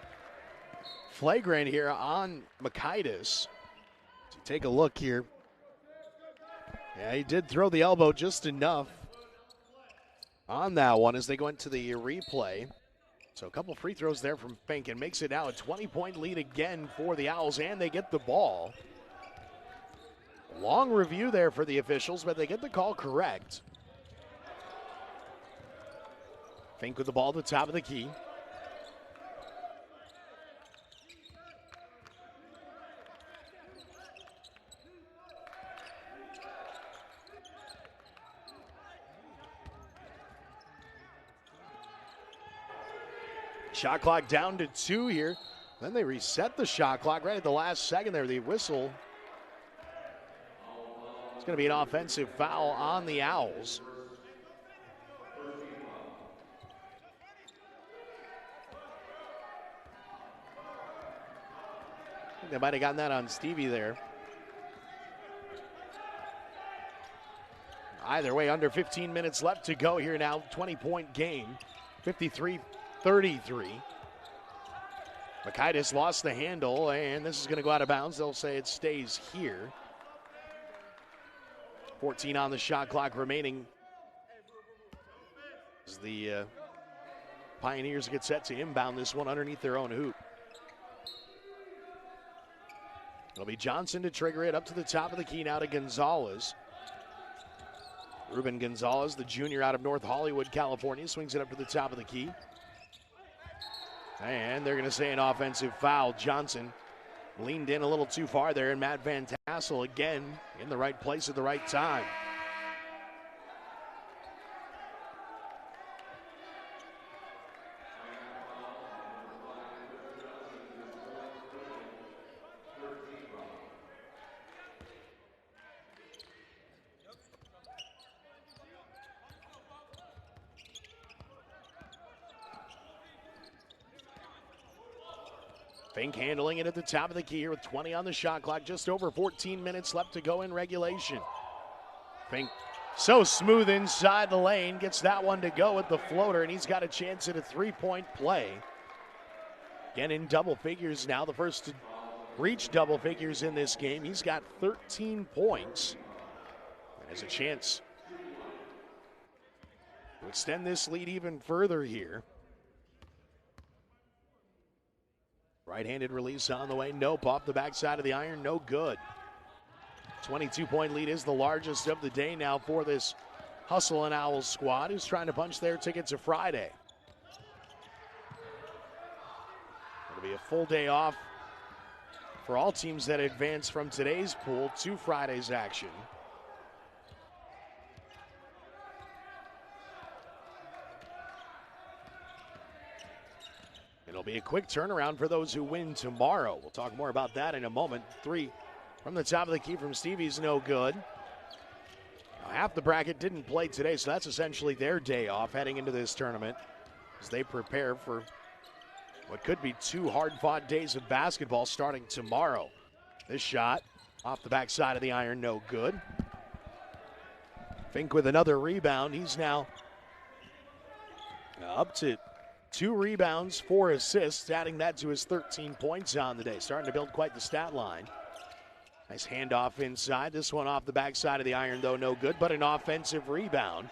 flagrant here on Makaitis. So take a look here. Yeah, he did throw the elbow just enough on that one as they go into the replay. So a couple free throws there from Fink, and makes it now a 20-point lead again for the Owls, and they get the ball. Long review there for the officials, but they get the call correct. Fink with the ball at the top of the key. Shot clock down to 2 here. Then they reset the shot clock right at the last second there. The whistle. It's going to be an offensive foul on the Owls. I think they might have gotten that on Stevie there. Either way, under 15 minutes left to go here now. 20-point game, 53-33. Makaitis lost the handle, and this is going to go out of bounds. They'll say it stays here. 14 on the shot clock remaining as the Pioneers get set to inbound this one underneath their own hoop. It'll be Johnson to trigger it up to the top of the key now to Gonzalez. Ruben Gonzalez, the junior out of North Hollywood, California, swings it up to the top of the key. And they're going to say an offensive foul. Johnson leaned in a little too far there, and Matt Van Tassel again in the right place at the right time. Fink handling it at the top of the key here with 20 on the shot clock. Just over 14 minutes left to go in regulation. Fink so smooth inside the lane. Gets that one to go with the floater, and he's got a chance at a three-point play. Again in double figures now. The first to reach double figures in this game. He's got 13 points. And has a chance to extend this lead even further here. Right-handed release on the way. Nope, off the backside of the iron. No good. 22-point lead is the largest of the day now for this Hustle and Owls squad, who's trying to punch their ticket to Friday. It'll be a full day off for all teams that advance from today's pool to Friday's action. It'll be a quick turnaround for those who win tomorrow. We'll talk more about that in a moment. 3 from the top of the key from Stevie's no good. Now, half the bracket didn't play today, so that's essentially their day off heading into this tournament as they prepare for what could be 2 hard-fought days of basketball starting tomorrow. This shot off the backside of the iron, no good. Fink with another rebound. He's now up to 2 rebounds, 4 assists, adding that to his 13 points on the day. Starting to build quite the stat line. Nice handoff inside. This one off the backside of the iron, though, no good, but an offensive rebound.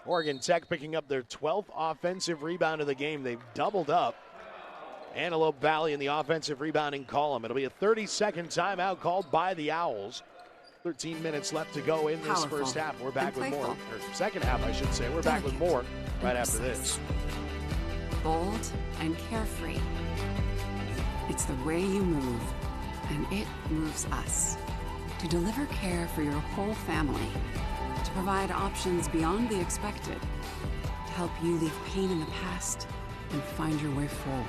Oregon Tech picking up their 12th offensive rebound of the game. They've doubled up Antelope Valley in the offensive rebounding column. It'll be a 30-second timeout called by the Owls. 13 minutes left to go in this first half. We're back with more, or second half, I should say. We're back with more right after this. Bold and carefree. It's the way you move, and it moves us. To deliver care for your whole family, to provide options beyond the expected, to help you leave pain in the past and find your way forward.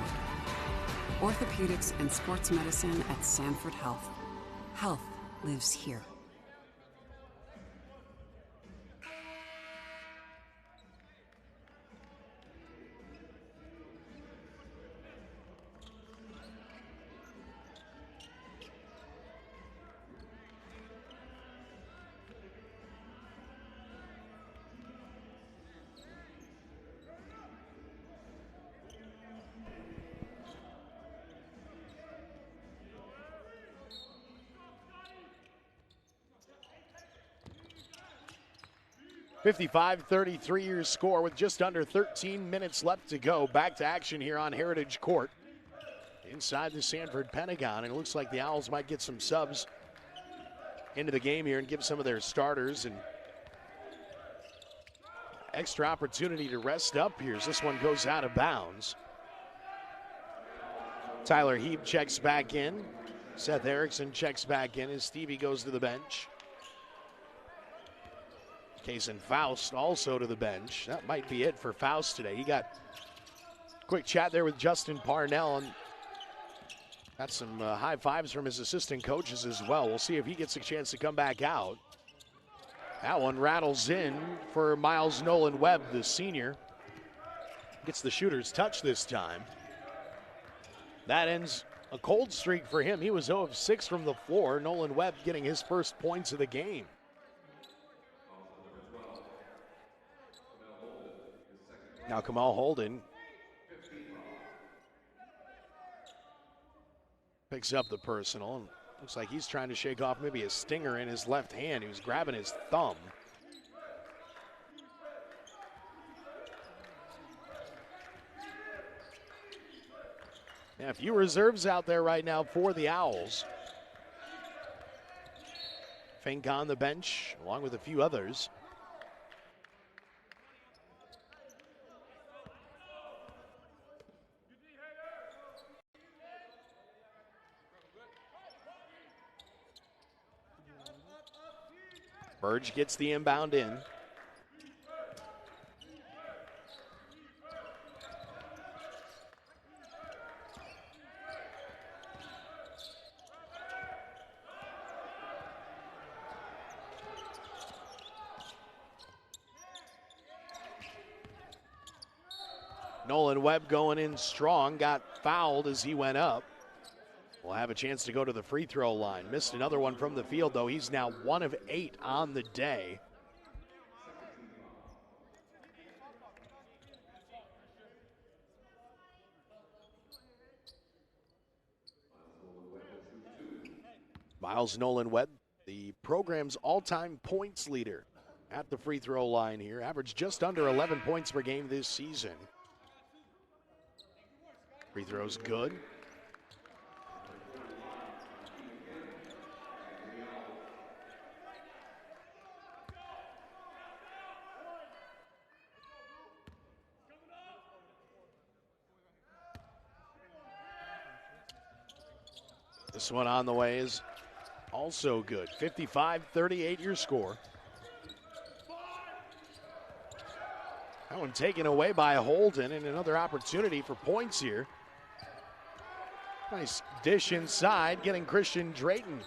Orthopedics and sports medicine at Sanford Health. Health lives here. (55-33) your score with just under 13 minutes left to go. Back to action here on Heritage Court inside the Sanford Pentagon. And it looks like the Owls might get some subs into the game here and give some of their starters and extra opportunity to rest up here as this one goes out of bounds. Tyler Heap checks back in. Seth Erickson checks back in as Stevie goes to the bench. Kason Faust also to the bench. That might be it for Faust today. He got a quick chat there with Justin Parnell and got some high fives from his assistant coaches as well. We'll see if he gets a chance to come back out. That one rattles in for Miles Nolan Webb, the senior. Gets the shooter's touch this time. That ends a cold streak for him. He was 0 of 6 from the floor. Nolan Webb getting his first points of the game. Now Kamal Holden picks up the personal. And looks like he's trying to shake off maybe a stinger in his left hand. He was grabbing his thumb. Yeah, a few reserves out there right now for the Owls. Fink on the bench, along with a few others. Burge gets the inbound in. Nolan Webb going in strong, got fouled as he went up. Will have a chance to go to the free throw line. Missed another one from the field, though. He's now 1 of 8 on the day. Miles Nolan Webb, the program's all-time points leader at the free throw line here. Averaged just under 11 points per game this season. Free throw's good. This one on the way is also good. 55-38 your score. That one taken away by Holden, and another opportunity for points here. Nice dish inside, getting Christian Drayton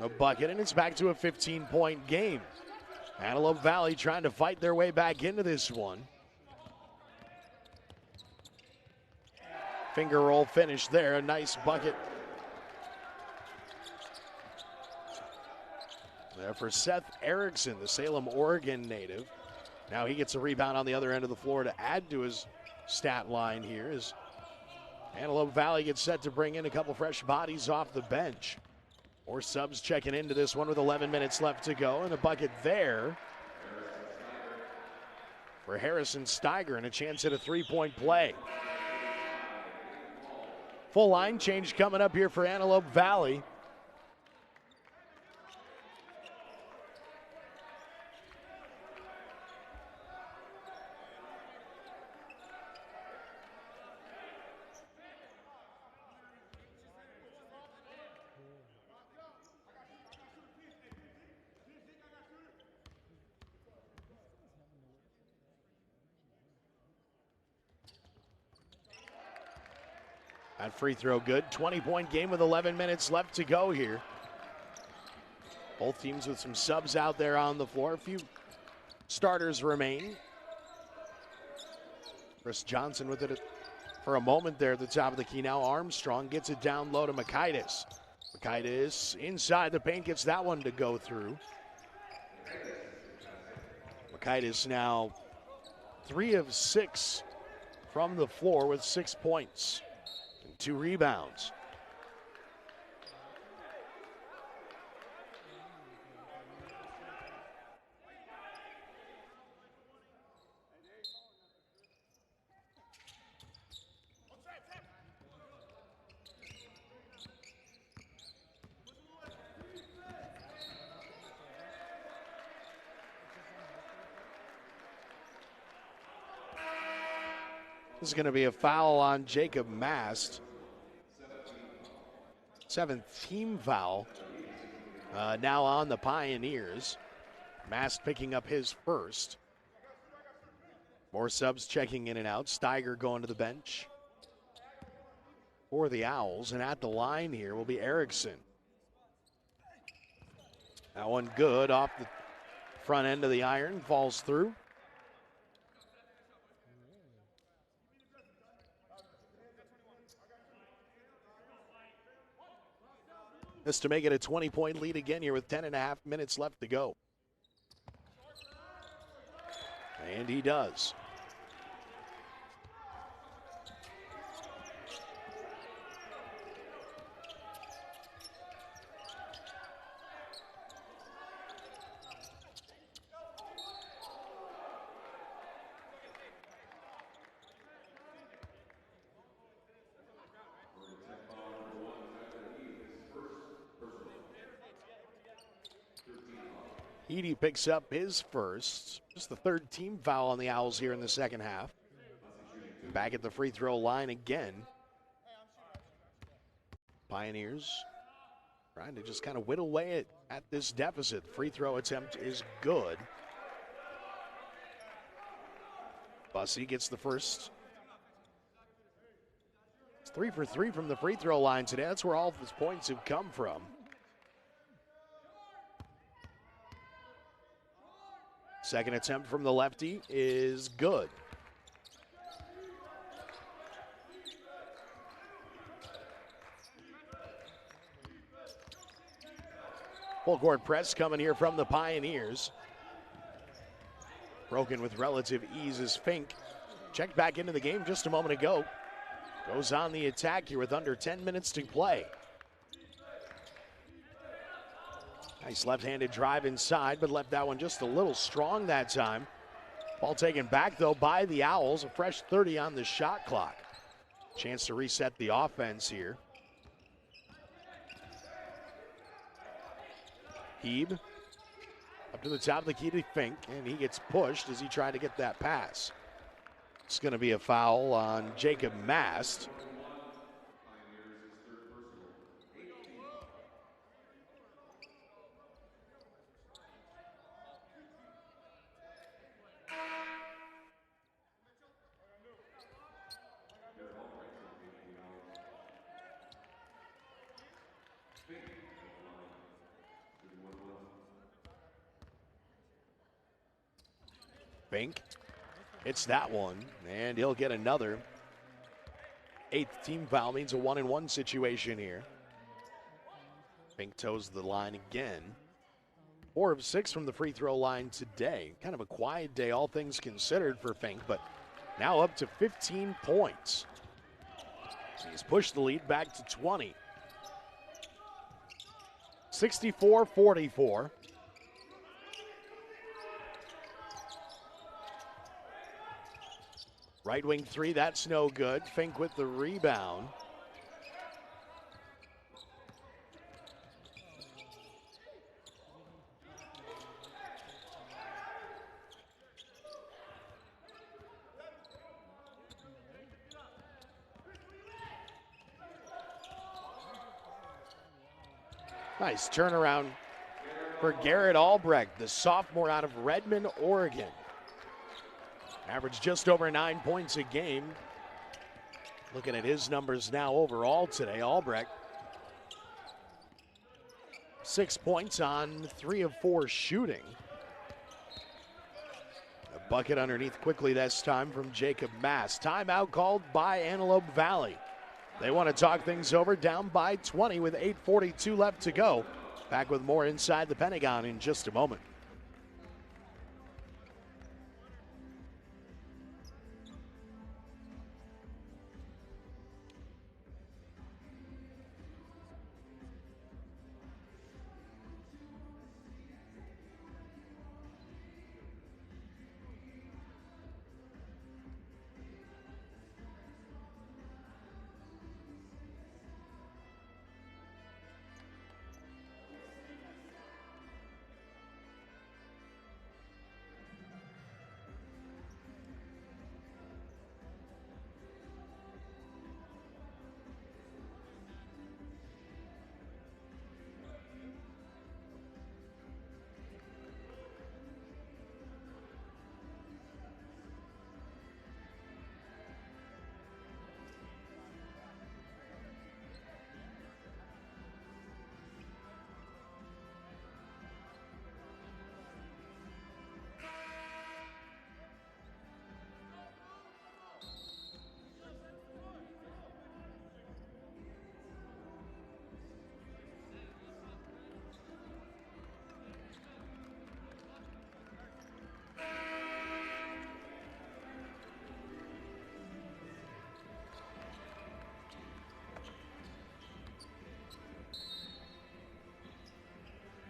a bucket, and it's back to a 15-point game. Antelope Valley trying to fight their way back into this one. Finger roll finish there, a nice bucket there for Seth Erickson, the Salem, Oregon native. Now he gets a rebound on the other end of the floor to add to his stat line here as Antelope Valley gets set to bring in a couple fresh bodies off the bench. More subs checking into this one with 11 minutes left to go, and a bucket there for Harrison Steiger and a chance at a three-point play. Full line change coming up here for Antelope Valley. That free throw good. 20-point game with 11 minutes left to go here. Both teams with some subs out there on the floor. A few starters remain. Chris Johnson with it for a moment there at the top of the key. Now Armstrong gets it down low to Makaitis. Makaitis inside the paint, gets that one to go through. Makaitis now 3 of 6 from the floor with 6 points. 2 rebounds. This is going to be a foul on Jacob Mast. 7th team foul now on the Pioneers. Mast picking up his first. More subs checking in and out. Steiger going to the bench for the Owls. And at the line here will be Erickson. That one good off the front end of the iron. Falls through. This to make it a 20-point lead again here with 10.5 minutes left to go. And he does. Edie picks up his first. Just the third team foul on the Owls here in the second half. Back at the free throw line again. Pioneers trying to just kind of whittle away at this deficit. Free throw attempt is good. Bussey gets the first. It's 3 for 3 from the free throw line today. That's where all of his points have come from. Second attempt from the lefty is good. Full court press coming here from the Pioneers. Broken with relative ease is Fink. Checked back into the game just a moment ago. Goes on the attack here with under 10 minutes to play. Nice left-handed drive inside, but left that one just a little strong that time. Ball taken back, though, by the Owls. A fresh 30 on the shot clock. Chance to reset the offense here. Heeb up to the top of the key to Fink, and he gets pushed as he tried to get that pass. It's going to be a foul on Jacob Mast. Fink hits that one, and he'll get another. 8th team foul means a 1-and-1 situation here. Fink toes the line again. 4 of 6 from the free throw line today. Kind of a quiet day, all things considered, for Fink, but now up to 15 points. He's pushed the lead back to 20. 64-44. Right wing three, that's no good. Fink with the rebound. Nice turnaround for Garrett Albrecht, the sophomore out of Redmond, Oregon. Averaged just over 9 points a game. Looking at his numbers now overall today, Albrecht 6 points on 3 of 4 shooting. A bucket underneath quickly this time from Jacob Mast. Timeout called by Antelope Valley. They want to talk things over, down by 20 with 8:42 left to go. Back with more inside the Pentagon in just a moment.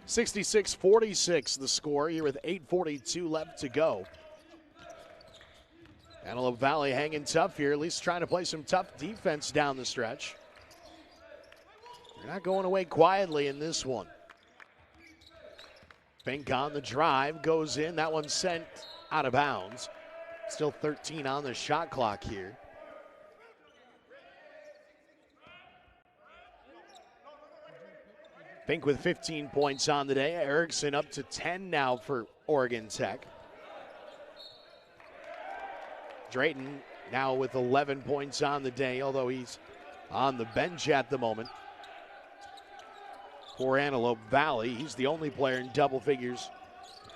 66-46 the score here with 8:42 left to go. Antelope Valley hanging tough here, at least trying to play some tough defense down the stretch. They're not going away quietly in this one. Fink on the drive, goes in. That one's sent out of bounds. Still 13 on the shot clock here. Fink with 15 points on the day. Erickson up to 10 now for Oregon Tech. Drayton now with 11 points on the day, although he's on the bench at the moment. For Antelope Valley, he's the only player in double figures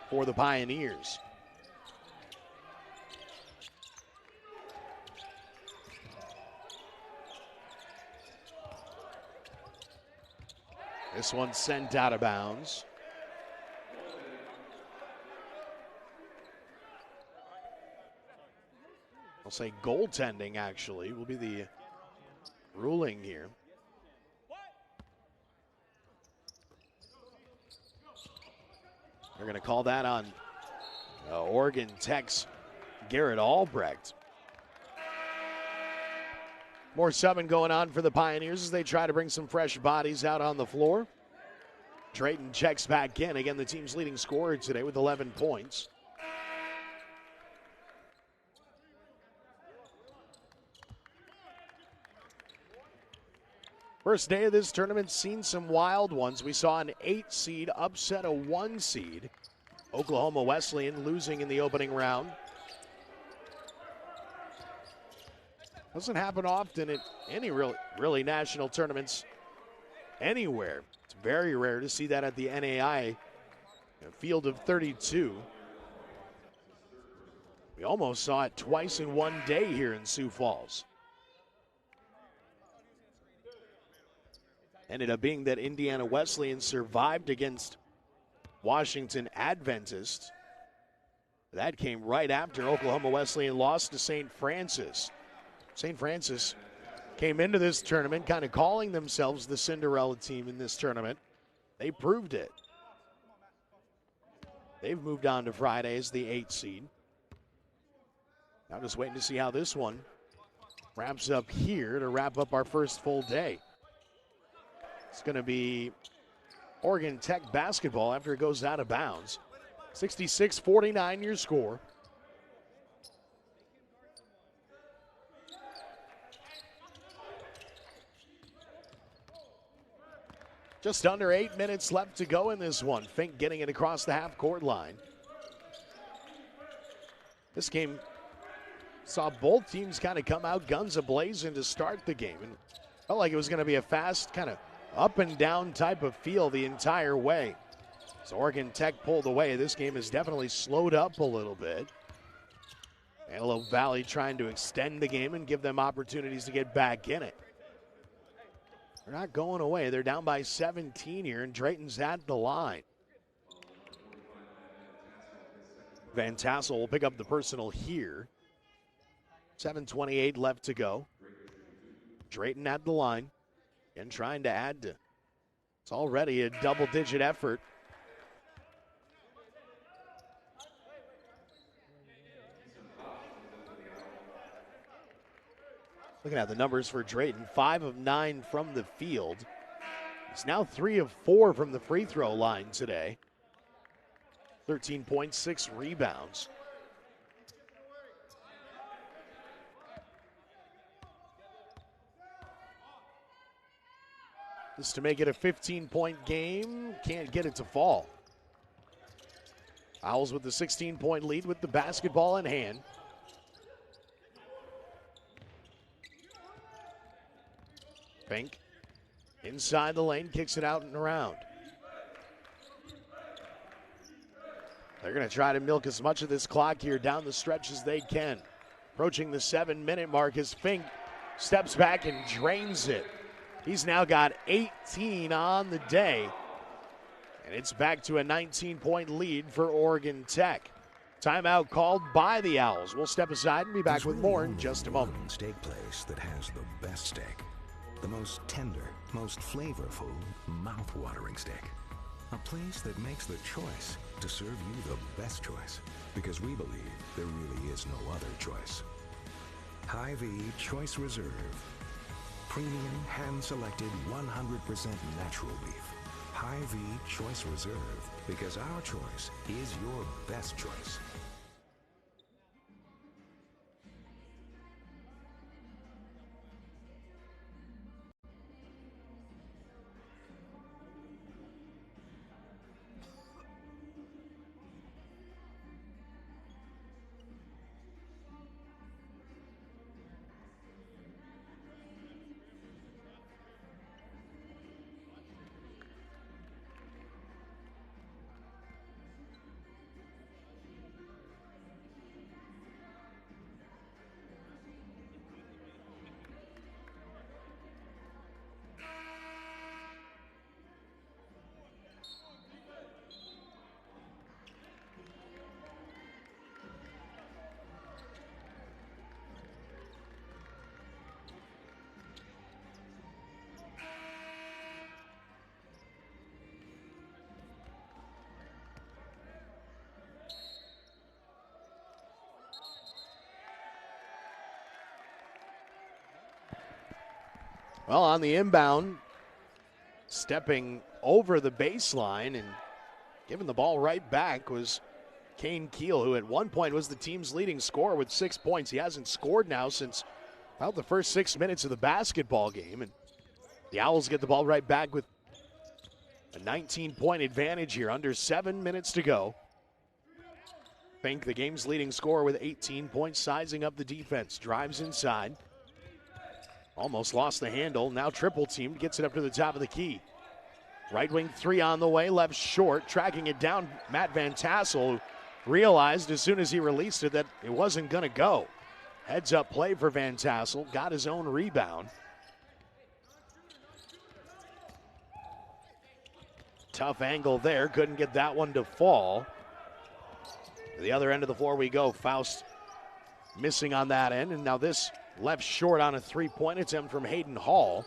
for the Pioneers. This one sent out of bounds. I'll say goaltending, actually, will be the ruling here. They're going to call that on Oregon Tech's Garrett Albrecht. More subbing going on for the Pioneers as they try to bring some fresh bodies out on the floor. Drayton checks back in. Again, the team's leading scorer today with 11 points. First day of this tournament, seen some wild ones. We saw an 8 seed upset a 1 seed. Oklahoma Wesleyan losing in the opening round. Doesn't happen often at any really national tournaments anywhere. It's very rare to see that at the NAIA, a field of 32. We almost saw it twice in one day here in Sioux Falls. Ended up being that Indiana Wesleyan survived against Washington Adventist. That came right after Oklahoma Wesleyan lost to St. Francis. St. Francis came into this tournament kind of calling themselves the Cinderella team in this tournament. They proved it. They've moved on to Friday as the 8 seed. Now just waiting to see how this one wraps up here to wrap up our first full day. It's going to be Oregon Tech basketball after it goes out of bounds. 66-49 your score. Just under 8 minutes left to go in this one. Fink getting it across the half-court line. This game saw both teams kind of come out guns a-blazing to start the game. And felt like it was going to be a fast, kind of up-and-down type of feel the entire way. So Oregon Tech pulled away. This game has definitely slowed up a little bit. Antelope Valley trying to extend the game and give them opportunities to get back in it. They're not going away. They're down by 17 here, and Drayton's at the line. Van Tassel will pick up the personal here. 7:28 left to go. Drayton at the line and trying to add to. It's already a double-digit effort. Looking at the numbers for Drayton, 5 of 9 from the field. He's now 3 of 4 from the free throw line today. 13.6 rebounds. Just to make it a 15-point game, can't get it to fall. Owls with the 16-point lead with the basketball in hand. Fink inside the lane, kicks it out and around. They're going to try to milk as much of this clock here down the stretch as they can. Approaching the 7-minute mark as Fink steps back and drains it. He's now got 18 on the day. And it's back to a 19-point lead for Oregon Tech. Timeout called by the Owls. We'll step aside and be back with more in just a moment. Steak place that has the best steak. The most tender, most flavorful, mouth-watering steak. A place that makes the choice to serve you the best choice. Because we believe there really is no other choice. Hy-Vee Choice Reserve. Premium, hand-selected, 100% natural beef. Hy-Vee Choice Reserve. Because our choice is your best choice. Well, on the inbound, stepping over the baseline and giving the ball right back was Kane Keel, who at one point was the team's leading scorer with 6 points. He hasn't scored now since about the first 6 minutes of the basketball game. And the Owls get the ball right back with a 19-point advantage here, under 7 minutes to go. Fink, the game's leading scorer with 18 points, sizing up the defense, drives inside. Almost lost the handle, now triple teamed, gets it up to the top of the key. Right wing three on the way, left short, tracking it down, Matt Van Tassel, who realized as soon as he released it that it wasn't gonna go. Heads up play for Van Tassel, got his own rebound. Tough angle there, couldn't get that one to fall. To the other end of the floor we go, Faust missing on that end, and now this left short on a three-point attempt from Hayden Hall.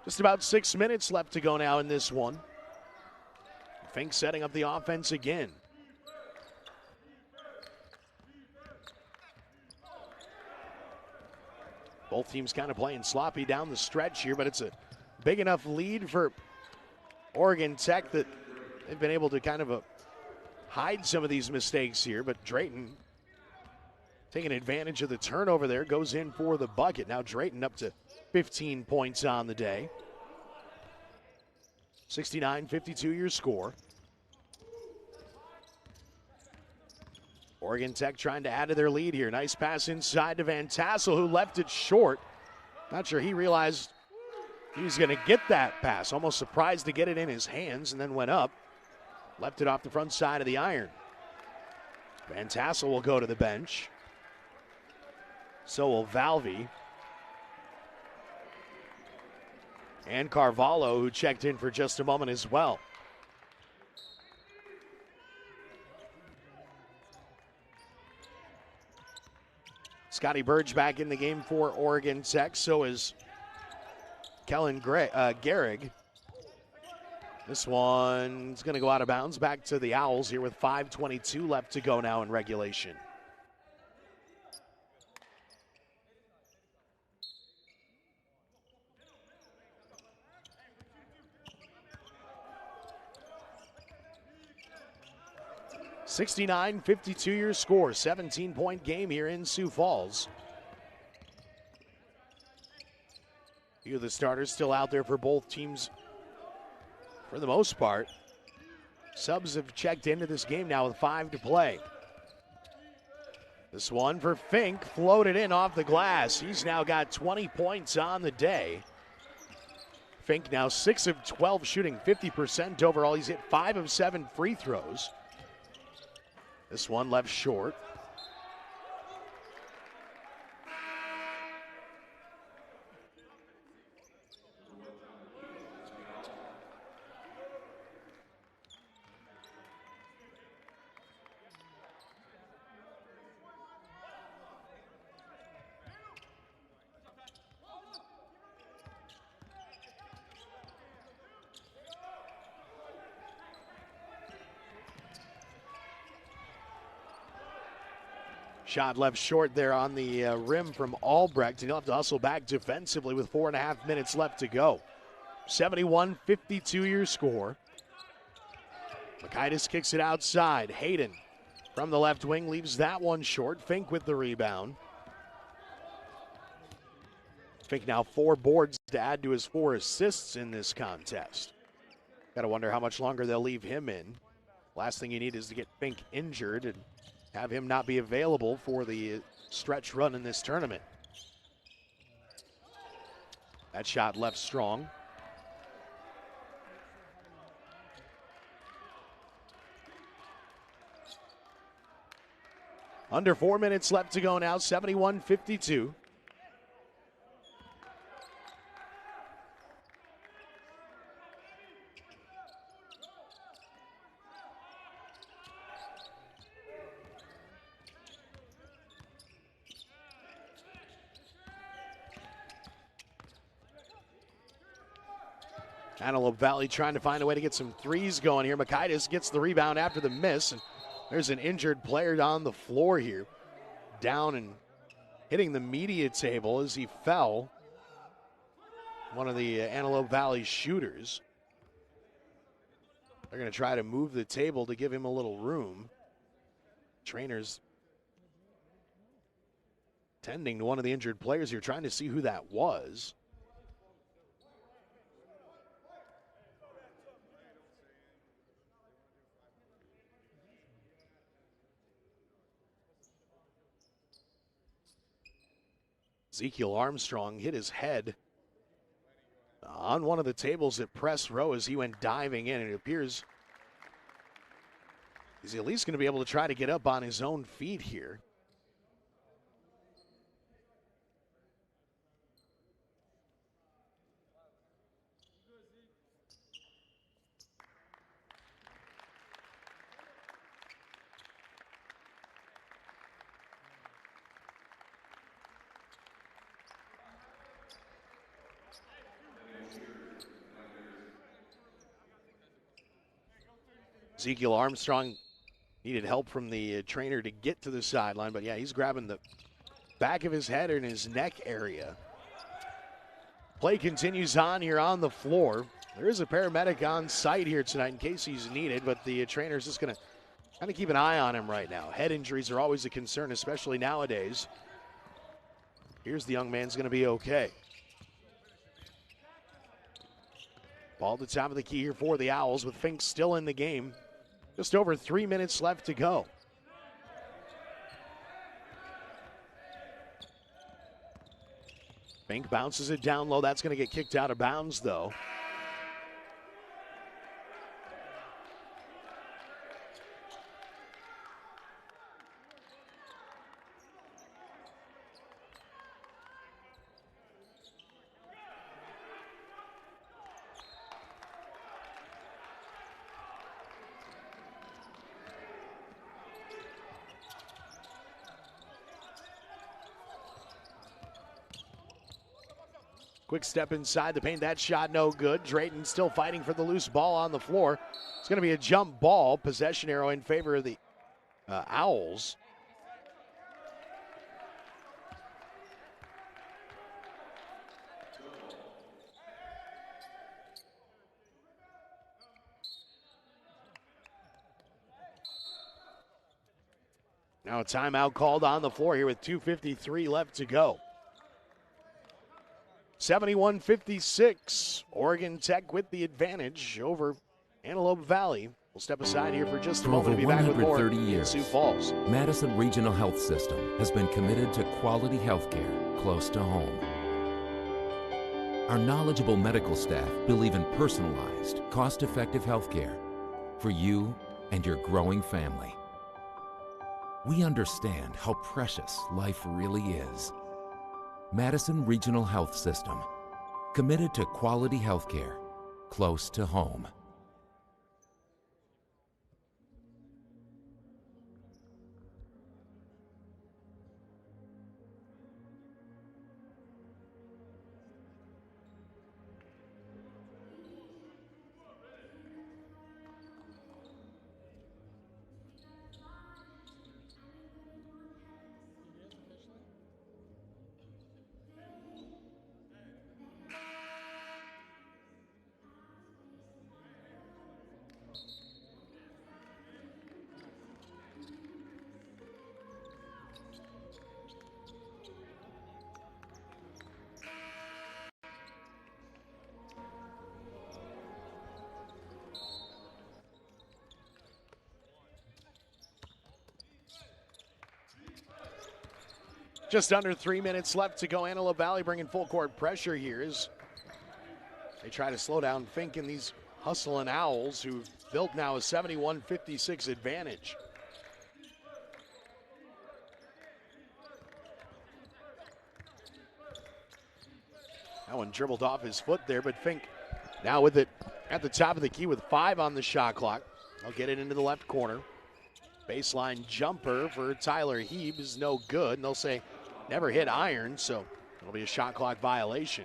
Just about 6 minutes left to go now in this one. Fink setting up the offense again. Both teams kind of playing sloppy down the stretch here, but it's a big enough lead for Oregon Tech that they've been able to kind of hide some of these mistakes here, but Drayton taking advantage of the turnover there, goes in for the bucket. Now Drayton up to 15 points on the day. 69-52 your score. Oregon Tech trying to add to their lead here. Nice pass inside to Van Tassel, who left it short. Not sure he realized he was going to get that pass. Almost surprised to get it in his hands, and then went up. Left it off the front side of the iron. Van Tassel will go to the bench. So will Valvey. And Carvalho, who checked in for just a moment as well. Scotty Burge back in the game for Oregon Tech. So is Kellen Gehrig. This one's going to go out of bounds. Back to the Owls here with 5:22 left to go now in regulation. (69-52) your score. 17-point game here in Sioux Falls. Few of the starters still out there for both teams for the most part. Subs have checked into this game now with 5 to play. This one for Fink, floated in off the glass. He's now got 20 points on the day. Fink now 6 of 12 shooting, 50% overall. He's hit 5 of 7 free throws. This one left short. Shot left short there on the rim from Albrecht, and he'll have to hustle back defensively with 4.5 minutes left to go. 71-52 your score. Makaitis kicks it outside. Hayden from the left wing leaves that one short. Fink with the rebound. Fink now 4 boards to add to his 4 assists in this contest. Got to wonder how much longer they'll leave him in. Last thing you need is to get Fink injured and have him not be available for the stretch run in this tournament. That shot left strong. Under 4 minutes left to go now, 71-52. Antelope Valley trying to find a way to get some threes going here. Makaitis gets the rebound after the miss, and there's an injured player on the floor here. Down and hitting the media table as he fell. One of the Antelope Valley shooters. They're going to try to move the table to give him a little room. Trainers tending to one of the injured players here, trying to see who that was. Ezekiel Armstrong hit his head on one of the tables at press row as he went diving in. It appears he's at least going to be able to try to get up on his own feet here. Ezekiel Armstrong needed help from the trainer to get to the sideline, but yeah, he's grabbing the back of his head and his neck area. Play continues on here on the floor. There is a paramedic on site here tonight in case he's needed, but the trainer's just going to kind of keep an eye on him right now. Head injuries are always a concern, especially nowadays. Here's the young man's going to be okay. Ball at the top of the key here for the Owls with Fink still in the game. Just over 3 minutes left to go. Fink bounces it down low. That's going to get kicked out of bounds, though. Quick step inside the paint. That shot no good. Drayton still fighting for the loose ball on the floor. It's going to be a jump ball. Possession arrow in favor of the Owls. Now a timeout called on the floor here with 2:53 left to go. 71-56. Oregon Tech with the advantage over Antelope Valley. We'll step aside here for just a moment to be back with more in Sioux Falls. Madison Regional Health System has been committed to quality health care close to home. Our knowledgeable medical staff believe in personalized, cost-effective health care for you and your growing family. We understand how precious life really is. Madison Regional Health System, committed to quality health care close to home. Just under 3 minutes left to go. Antelope Valley bringing full court pressure here as they try to slow down Fink and these hustling Owls, who've built now a 71-56 advantage. That one dribbled off his foot there, but Fink now with it at the top of the key with 5 on the shot clock. They'll get it into the left corner. Baseline jumper for Tyler Heeb is no good, and they'll say never hit iron, so it'll be a shot clock violation.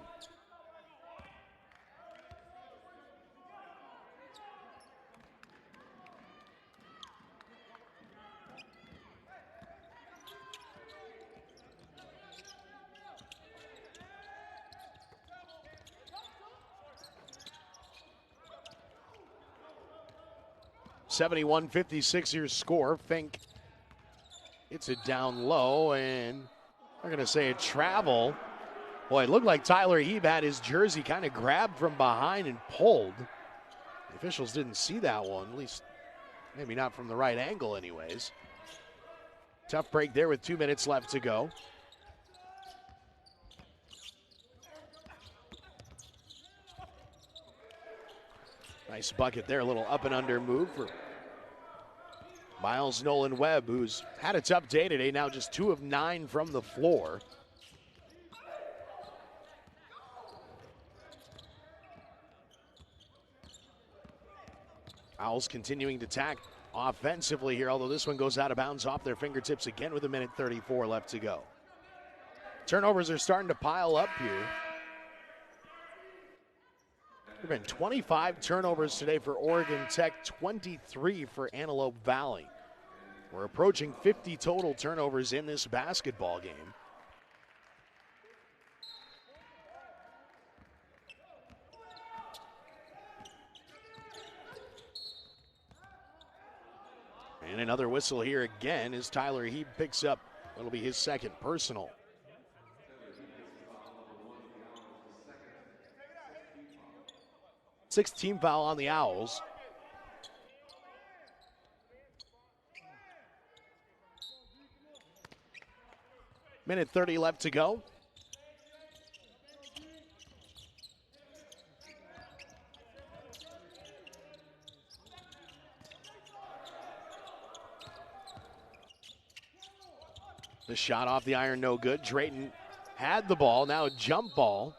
(71-56) your score. Fink hits it down low, and they're going to say a travel. Boy, it looked like Tyler Heeb had his jersey kind of grabbed from behind and pulled. The officials didn't see that one, at least maybe not from the right angle anyways. Tough break there with 2 minutes left to go. Nice bucket there, a little up and under move for Miles Nolan Webb, who's had a tough day today, now just 2 of 9 from the floor. Owls continuing to attack offensively here, although this one goes out of bounds off their fingertips again with 1:34 left to go. Turnovers are starting to pile up here. There have been 25 turnovers today for Oregon Tech, 23 for Antelope Valley. We're approaching 50 total turnovers in this basketball game. And another whistle here again as Tyler Heeb picks up, it'll be his second personal. Sixth team foul on the Owls. Minute 30 left to go. The shot off the iron, no good. Drayton had the ball, now a jump ball.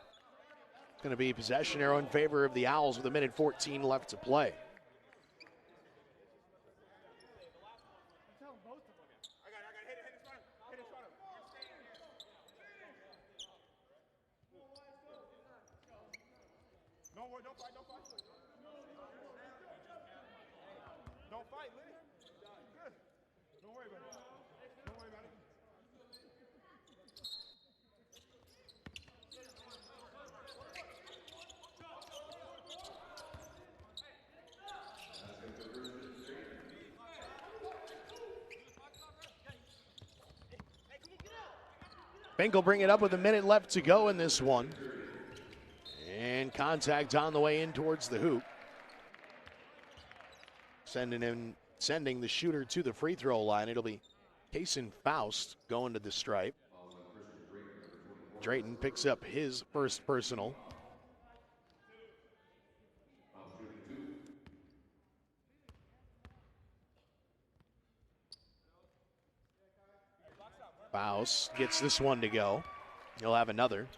Going to be possession arrow in favor of the Owls with 1:14 left to play. Fink will bring it up with 1 minute left to go in this one. And contact on the way in towards the hoop. Sending the shooter to the free throw line. It'll be Kason Faust going to the stripe. Drayton picks up his first personal. Faust gets this one to go. He'll have another.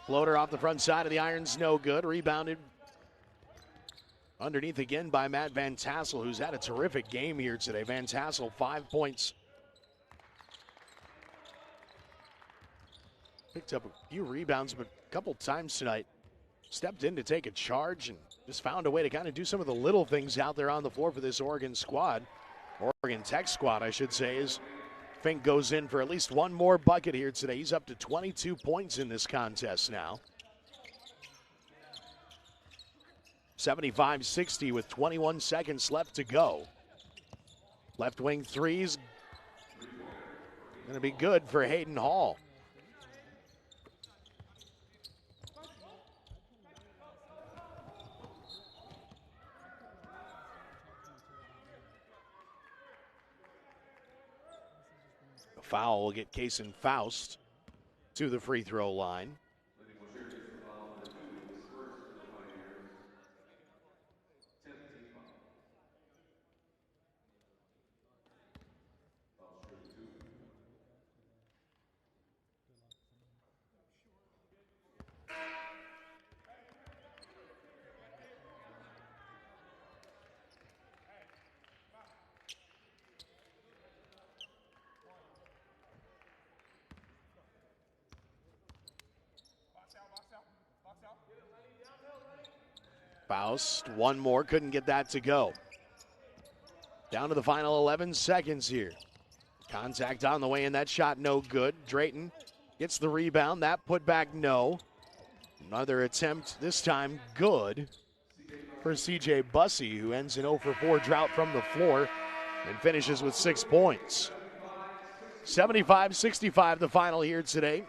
Floater off the front side of the irons, no good. Rebounded underneath again by Matt Van Tassel, who's had a terrific game here today. Van Tassel, 5 points. Picked up a few rebounds, but a couple times tonight stepped in to take a charge and just found a way to kind of do some of the little things out there on the floor for this Oregon squad. Oregon Tech squad, I should say, is Fink goes in for at least one more bucket here today. He's up to 22 points in this contest now. 75-60 with 21 seconds left to go. Left wing threes going to be good for Hayden Hall. A foul will get Kason Faust to the free throw line. Faust, one more, couldn't get that to go. Down to the final 11 seconds here. Contact on the way, and that shot no good. Drayton gets the rebound. That put back no. Another attempt, this time good for CJ Bussey, who ends an 0 for 4 drought from the floor and finishes with 6 points. 75-65 the final here today.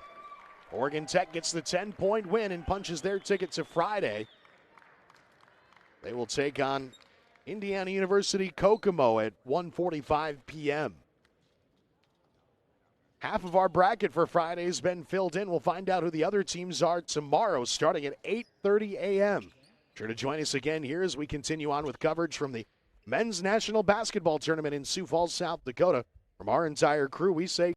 Oregon Tech gets the 10-point win and punches their ticket to Friday. They will take on Indiana University Kokomo at 1:45 p.m. Half of our bracket for Friday has been filled in. We'll find out who the other teams are tomorrow starting at 8:30 a.m. Sure to join us again here as we continue on with coverage from the Men's National Basketball Tournament in Sioux Falls, South Dakota. From our entire crew, we say